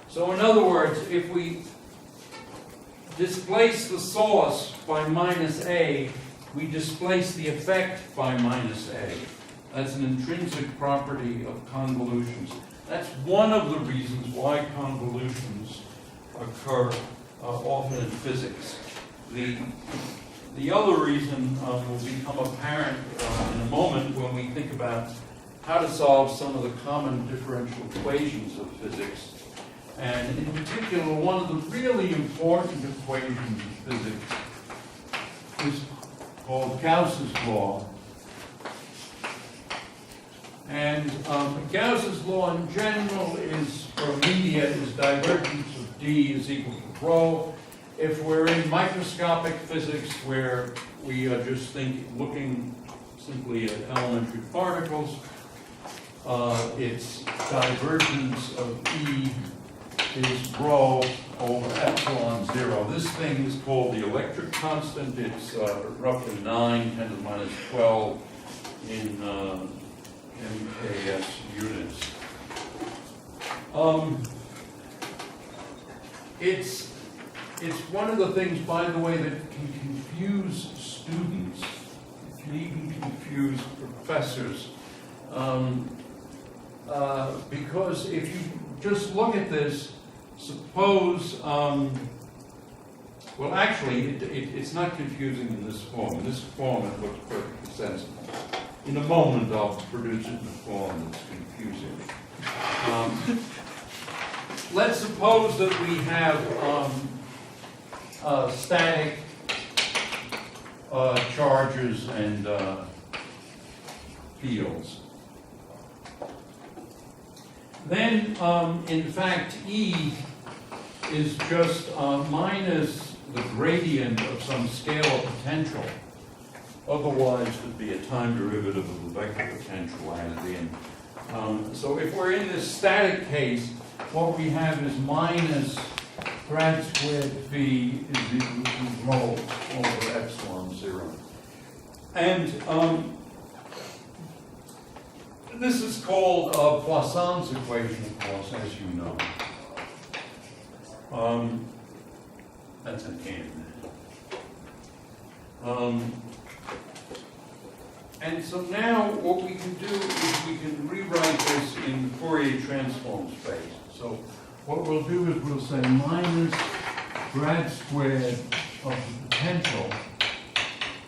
So in other words, if we displace the source by minus a, we displace the effect by minus a. That's an intrinsic property of convolutions. That's one of the reasons why convolutions occur often in physics. The other reason will become apparent in a moment when we think about how to solve some of the common differential equations of physics. And in particular, one of the really important equations of physics is called Gauss's law. And Gauss's law in general is, for media, is divergence of D is equal to rho. If we're in microscopic physics where we are just looking simply at elementary particles, its divergence of E is rho over epsilon 0. This thing is called the electric constant. It's roughly 9, 10 to the minus 12 in MKS units. It's one of the things, by the way, that can confuse students. It can even confuse professors. Because if you just look at this, suppose, well, actually, it's not confusing in this form. In this form, it looks perfectly sensible. In a moment, I'll produce it in a form that's confusing. Let's suppose that we have static charges and fields. Then, in fact, E is just minus the gradient of some scalar potential. Otherwise, it would be a time derivative of the vector potential added in. So if we're in this static case, what we have is minus grad squared phi is equal to rho over epsilon 0. And this is called Poisson's equation, of course, as you know. That's an N. And so now what we can do is we can rewrite this in Fourier transform space. So what we'll do is we'll say minus grad squared of the potential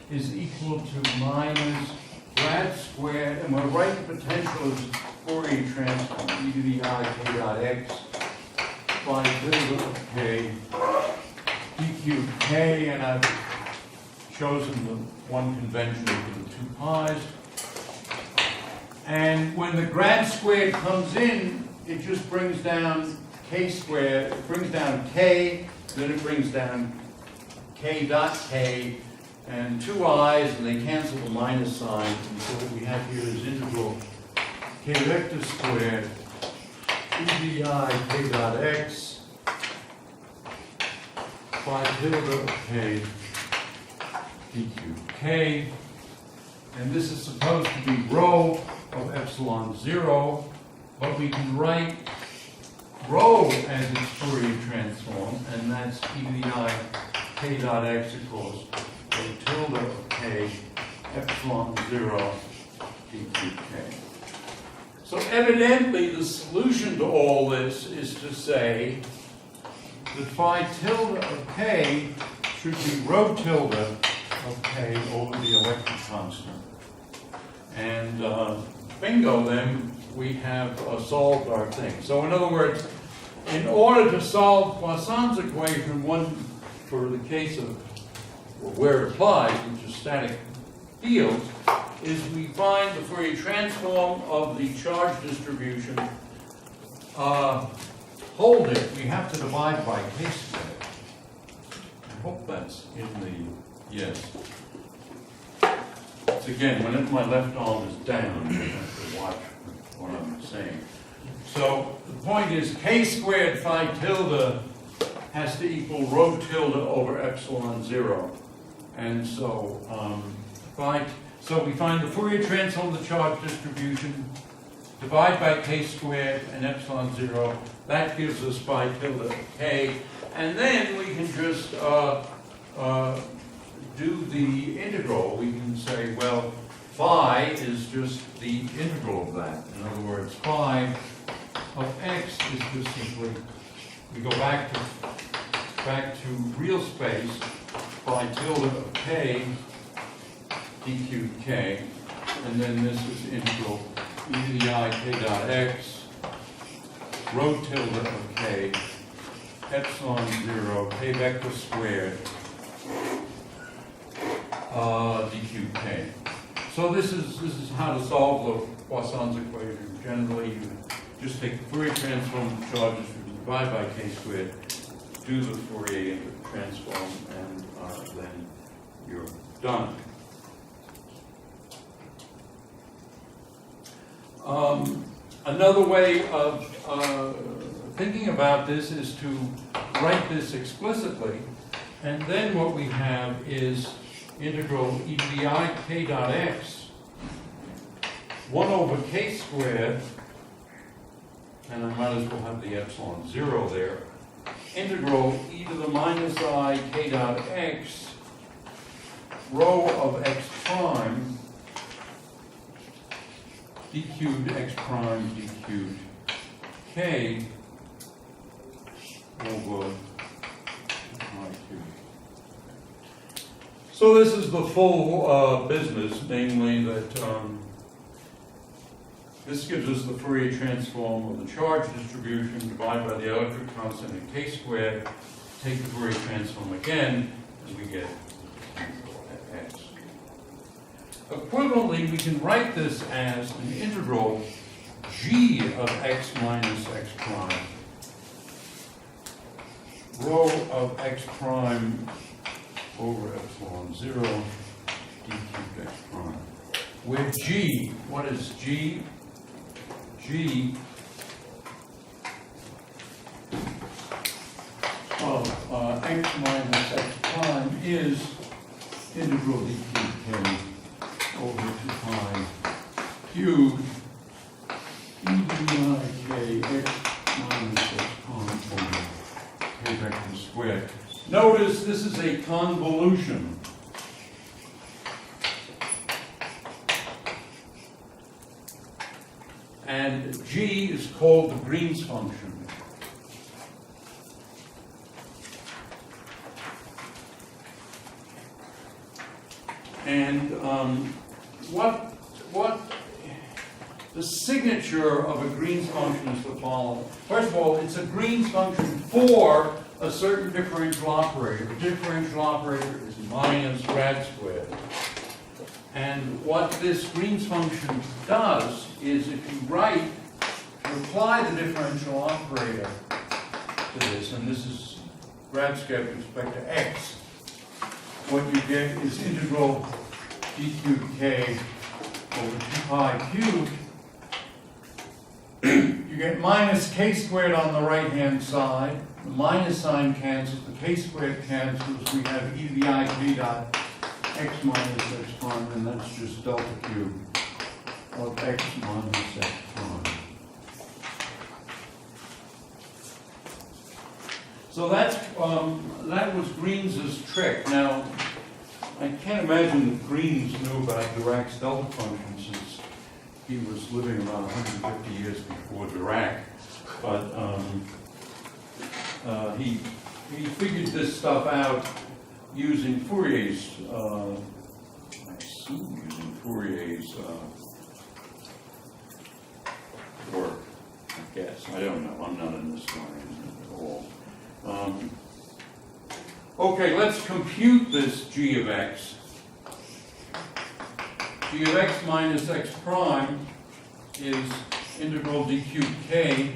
is equal to minus grad squared, and we'll write the potential as Fourier transform, e to the I k dot x by tilde of k d cubed k, and I've chosen the one convention for the 2 pi's. And when the grad squared comes in, it just brings down k squared, it brings down k, then it brings down k dot k, and 2 i's, and they cancel the minus sign, and so what we have here is integral k vector squared e to the I k dot x by tilde of k d cubed k, and this is supposed to be rho of epsilon 0, but we can write rho as its Fourier transform, and that's e to the I k dot x equals a tilde of k epsilon 0 d cubed k. So evidently the solution to all this is to say that phi tilde of k should be rho tilde of k over the electric constant. And bingo, then we have solved our thing. So in other words, in order to solve Poisson's equation, one, for the case of or where it applies, which is static fields, is we find the Fourier transform of the charge distribution. Hold it, we have to divide by k². I hope that's in the, yes. It's again, when my left arm is down, you have to watch what I'm saying. So the point is k² phi tilde has to equal rho tilde over epsilon 0. And so so we find the Fourier transform of the charge distribution, divide by k² and epsilon 0. That gives us phi tilde k. And then we can just do the integral. We can say, well, phi is just the integral of that. In other words, phi of x is just simply, we go back to real space, phi tilde of k d cubed k, and then this is integral e to the I k dot x, rho tilde of k, epsilon 0, k vector squared, d cubed k. So this is how to solve the Poisson's equation. Generally, you just take the Fourier transform of the charges, divide by k², do the Fourier transform, and then you're done. Another way of thinking about this is to write this explicitly, and then what we have is integral e to the I k dot x 1 over k², and I might as well have the epsilon 0 there, integral e to the minus I k dot x rho of x prime d cubed x prime d cubed k over I cubed. So this is the full business, namely that this gives us the Fourier transform of the charge distribution, divided by the electric constant at k², take the Fourier transform again, and we get x. Equivalently, we can write this as an integral g of x minus x prime, rho of x prime over epsilon 0, d cubed x prime. Where g, what is g? G of x minus x prime is integral d cubed k over 2 pi cubed e to the I k x minus x prime over k vector squared. Notice this is a convolution. And g is called the Green's function. And what the signature of a Green's function is the following. First of all, it's a Green's function for a certain differential operator. The differential operator is minus rad squared. And what this Green's function does is, if you write, to apply the differential operator to this, and this is rad squared with respect to x, what you get is integral d cubed k over 2 pi cubed. You get minus k² on the right-hand side. The minus sign cancels, the k² cancels. We have e to the I k dot x minus x prime, and that's just delta cube of x minus x prime. So that's that was Green's trick. Now, I can't imagine that Green's knew about Dirac's delta function, since he was living about 150 years before Dirac. But he figured this stuff out using Fourier's, I assume using Fourier's work, I guess. I don't know. I'm not in this line at all. Okay, let's compute this g of x. G of x minus x prime is integral d cubed k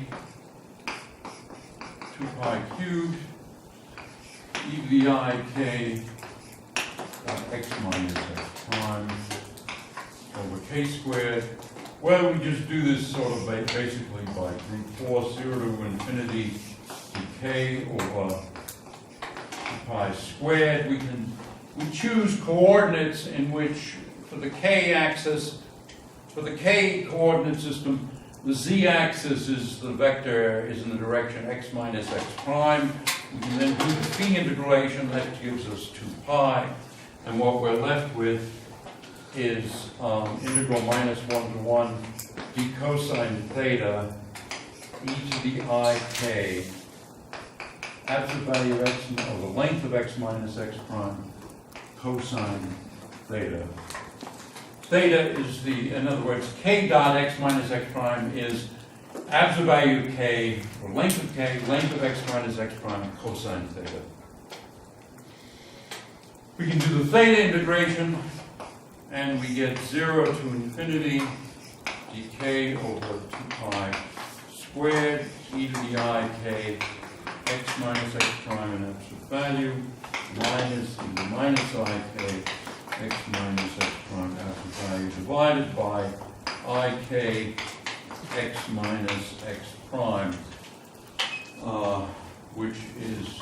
2 pi cubed e to the I k dot x minus x prime over k squared. Well, we just do this sort of basically by brute force, 0 to infinity dk over 2 pi squared. We choose coordinates in which, for the k-axis, for the k coordinate system, the z-axis is the vector is in the direction x minus x prime. We can then do the phi integration. That gives us 2 pi, and what we're left with is integral minus 1 to 1 d cosine theta e to the I k absolute value of x, or the length of x minus x prime cosine theta. Theta is in other words, k dot x minus x prime is absolute value of k, or length of k, length of x minus x prime cosine theta. We can do the theta integration, and we get 0 to infinity dk over 2 pi squared e to the I k x minus x prime in absolute value minus e to the minus I k x minus x prime absolute value divided by I k x minus x prime, which is,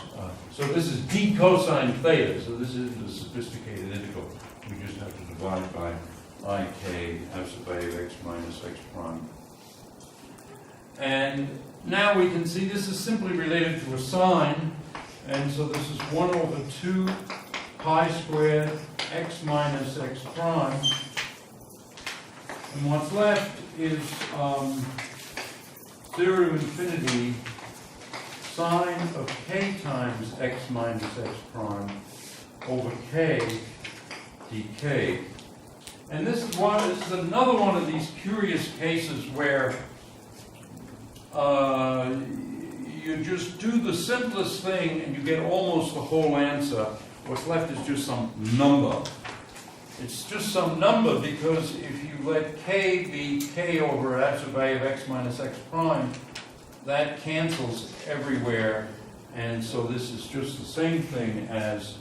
so this is d cosine theta, so this isn't a sophisticated integral. We just have to divide by I k absolute value of x minus x prime. And now we can see this is simply related to a sine, and so this is 1 over 2 pi squared x minus x prime. And what's left is 0 to infinity sine of k times x minus x prime over k dk. And this is another one of these curious cases where you just do the simplest thing and you get almost the whole answer. What's left is just some number. It's just some number because if you let k be k over absolute value of x minus x prime, that cancels everywhere, and so this is just the same thing as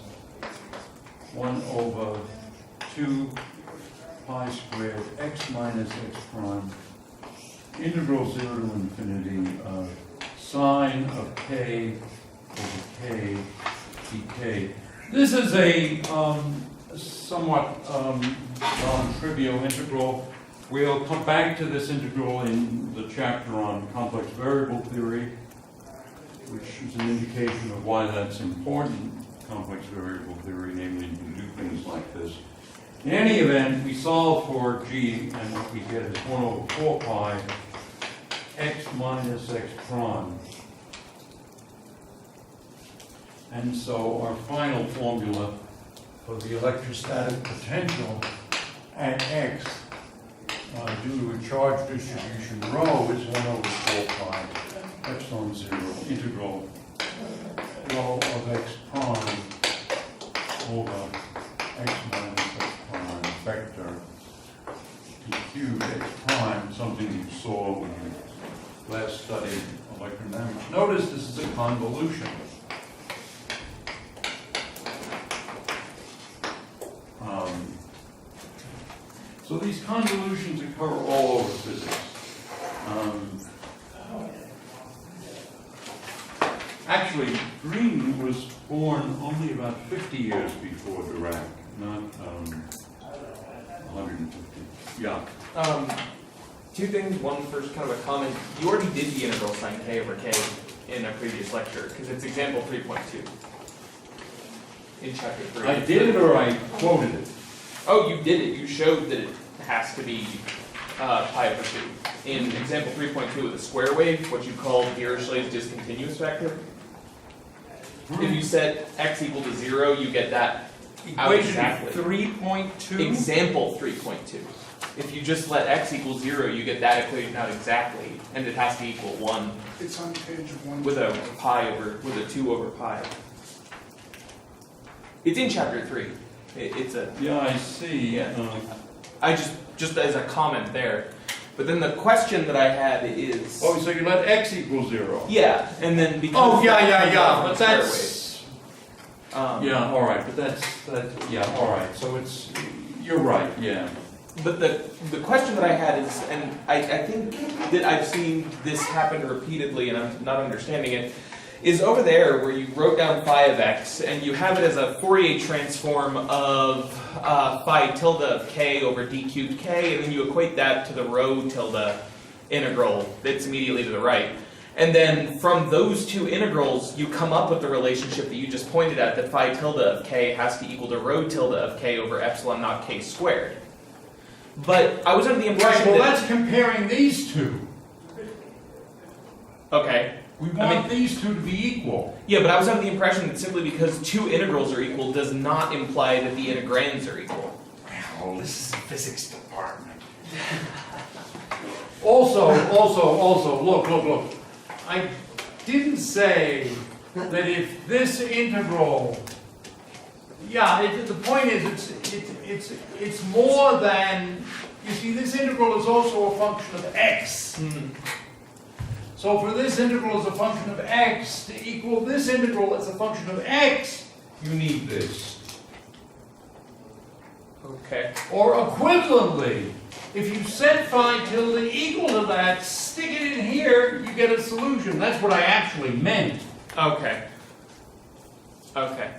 1 over 2 pi squared x minus x prime integral 0 to infinity sine of k over k dk. This is a somewhat non-trivial integral. We'll come back to this integral in the chapter on complex variable theory, which is an indication of why that's important, complex variable theory, namely you can do things like this. In any event, we solve for g, and what we get is 1 over 4 pi x minus x prime. And so our final formula for the electrostatic potential at x due to a charge distribution rho is 1 over 4 pi epsilon 0 integral rho of x prime over x minus x prime vector d cubed x prime, something you saw when you last studied electrodynamics. Notice this is a convolution. So these convolutions occur all over physics. Actually, Green was born only about 50 years before Dirac, not 150. Yeah. Two things. One, first, kind of a comment. You already did the integral sine k over k in a previous lecture, because it's example 3.2 in chapter 3. I did it or I quoted it? Oh, you did it. You showed that it has to be pi over 2. In example 3.2 with a square wave, what you call Dirichlet's discontinuous vector. If you set x equal to 0, you get that out exactly. 3.2? Example 3.2. If you just let x equal 0, you get that equation out exactly, and it has to equal 1. It's on page 1. With a pi over, with a 2 over pi. It's in chapter 3. It's a, Yeah, I see. Yeah. I just as a comment there. But then the question that I had is, Oh, so you let x equal 0. yeah, and then because Oh, yeah, that comes out but from square that's... wave. Yeah, all right, but yeah, all right, so it's, you're right, yeah. But the question that I had is, and I think that I've seen this happen repeatedly and I'm not understanding it, is over there where you wrote down phi of x and you have it as a Fourier transform of phi tilde of k over d cubed k, and then you equate that to the rho tilde integral that's immediately to the right. And then from those two integrals, you come up with the relationship that you just pointed at, that phi tilde of k has to equal to rho tilde of k over epsilon naught k squared. But I was under the impression Right, well, that... that's comparing these two. Okay. We want these two to be equal. Yeah, but I was under the impression that simply because two integrals are equal does not imply that the integrands are equal. Well, this is the physics department. Also, look. I didn't say that if this integral, the point is it's more than, you see, this integral is also a function of x. So for this integral as a function of x to equal this integral as a function of x, you need this. Okay. Or equivalently, if you set phi tilde equal to that, stick it in here, you get a solution. That's what I actually meant. Okay. Okay.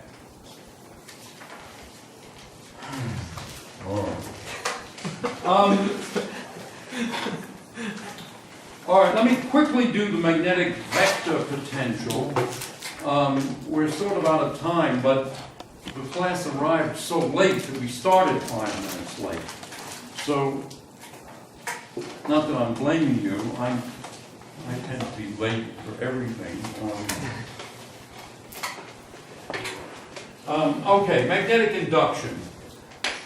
All right, let me quickly do the magnetic vector potential. We're sort of out of time, but the class arrived so late that we started 5 minutes late. So, not that I'm blaming you, I tend to be late for everything. Okay, magnetic induction.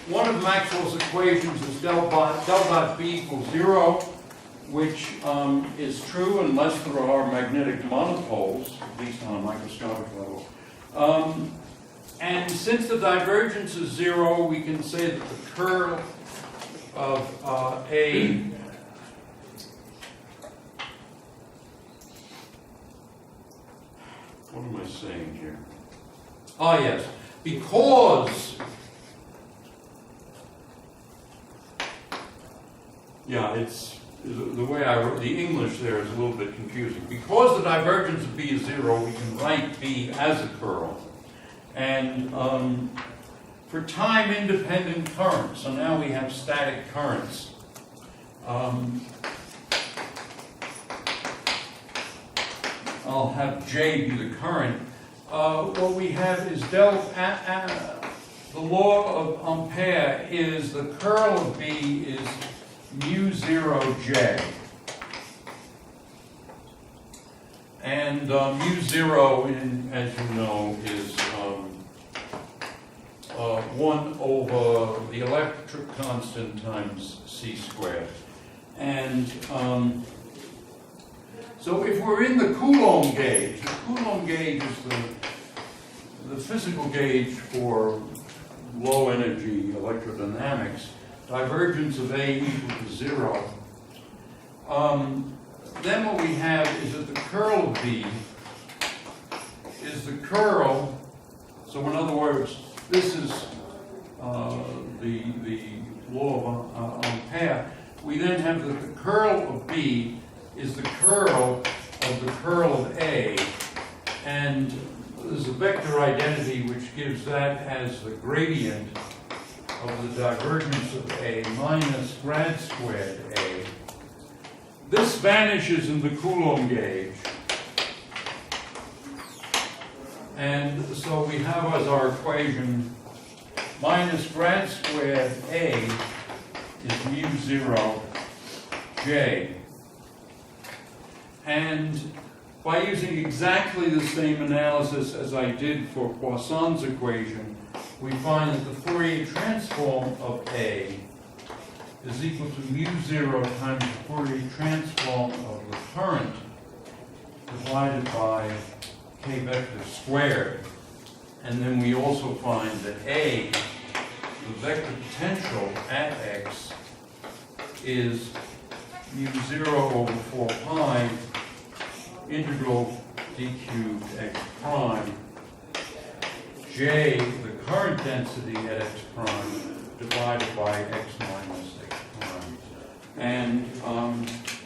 One of Maxwell's equations is del dot B equals 0, which is true unless there are magnetic monopoles, at least on a microscopic level. And since the divergence is 0, we can say that the curl of A what am I saying here? Ah, yes, because it's the way I wrote the English there is a little bit confusing. Because the divergence of B is 0, we can write B as a curl. And for time-independent currents, so now we have static currents. I'll have J be the current. What we have is the law of Ampere is the curl of B is mu 0 J. And mu 0, as you know, is 1 over the electric constant times c squared. And so if we're in the Coulomb gauge is the physical gauge for low energy electrodynamics, divergence of A equal to 0, then what we have is that the curl of B is the curl, so in other words, this is the law of Ampere. We then have that the curl of B is the curl of A, and there's a vector identity which gives that as the gradient of the divergence of A minus grad squared A. This vanishes in the Coulomb gauge. And so we have as our equation minus grad squared A is mu 0 J. And by using exactly the same analysis as I did for Poisson's equation, we find that the Fourier transform of A is equal to mu 0 times the Fourier transform of the current divided by k vector squared. And then we also find that A, the vector potential at X, is mu 0 over 4 pi integral d cubed x prime J, the current density at x prime, divided by x minus x prime. And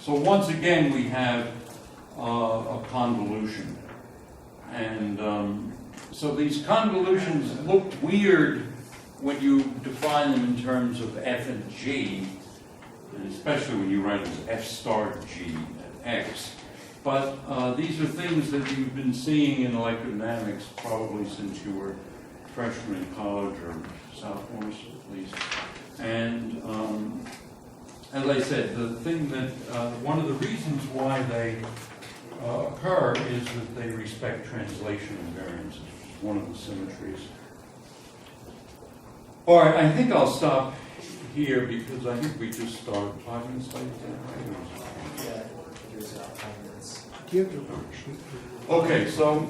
so once again, we have a convolution. And so these convolutions look weird when you define them in terms of f and g, and especially when you write it as f star g at x. But these are things that you've been seeing in electrodynamics probably since you were freshman in college or sophomores at least. And as I said, the thing that, one of the reasons why they occur is that they respect translation invariance, which is one of the symmetries. All right, I think I'll stop here because I think we just started 5 minutes late. Yeah, there's 5 minutes. Do you have the worksheet? Okay, so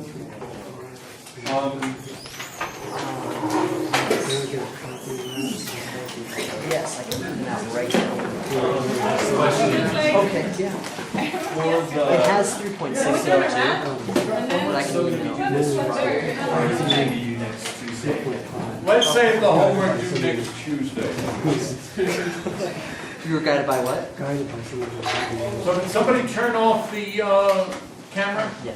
Can I get a copy of that? Yes, I can do it now, right now. Okay, yeah. It has 3.602, but I can email. let's save the homework due next Tuesday. You were guided by what? Guided by some of the. So can somebody turn off the camera? Yeah.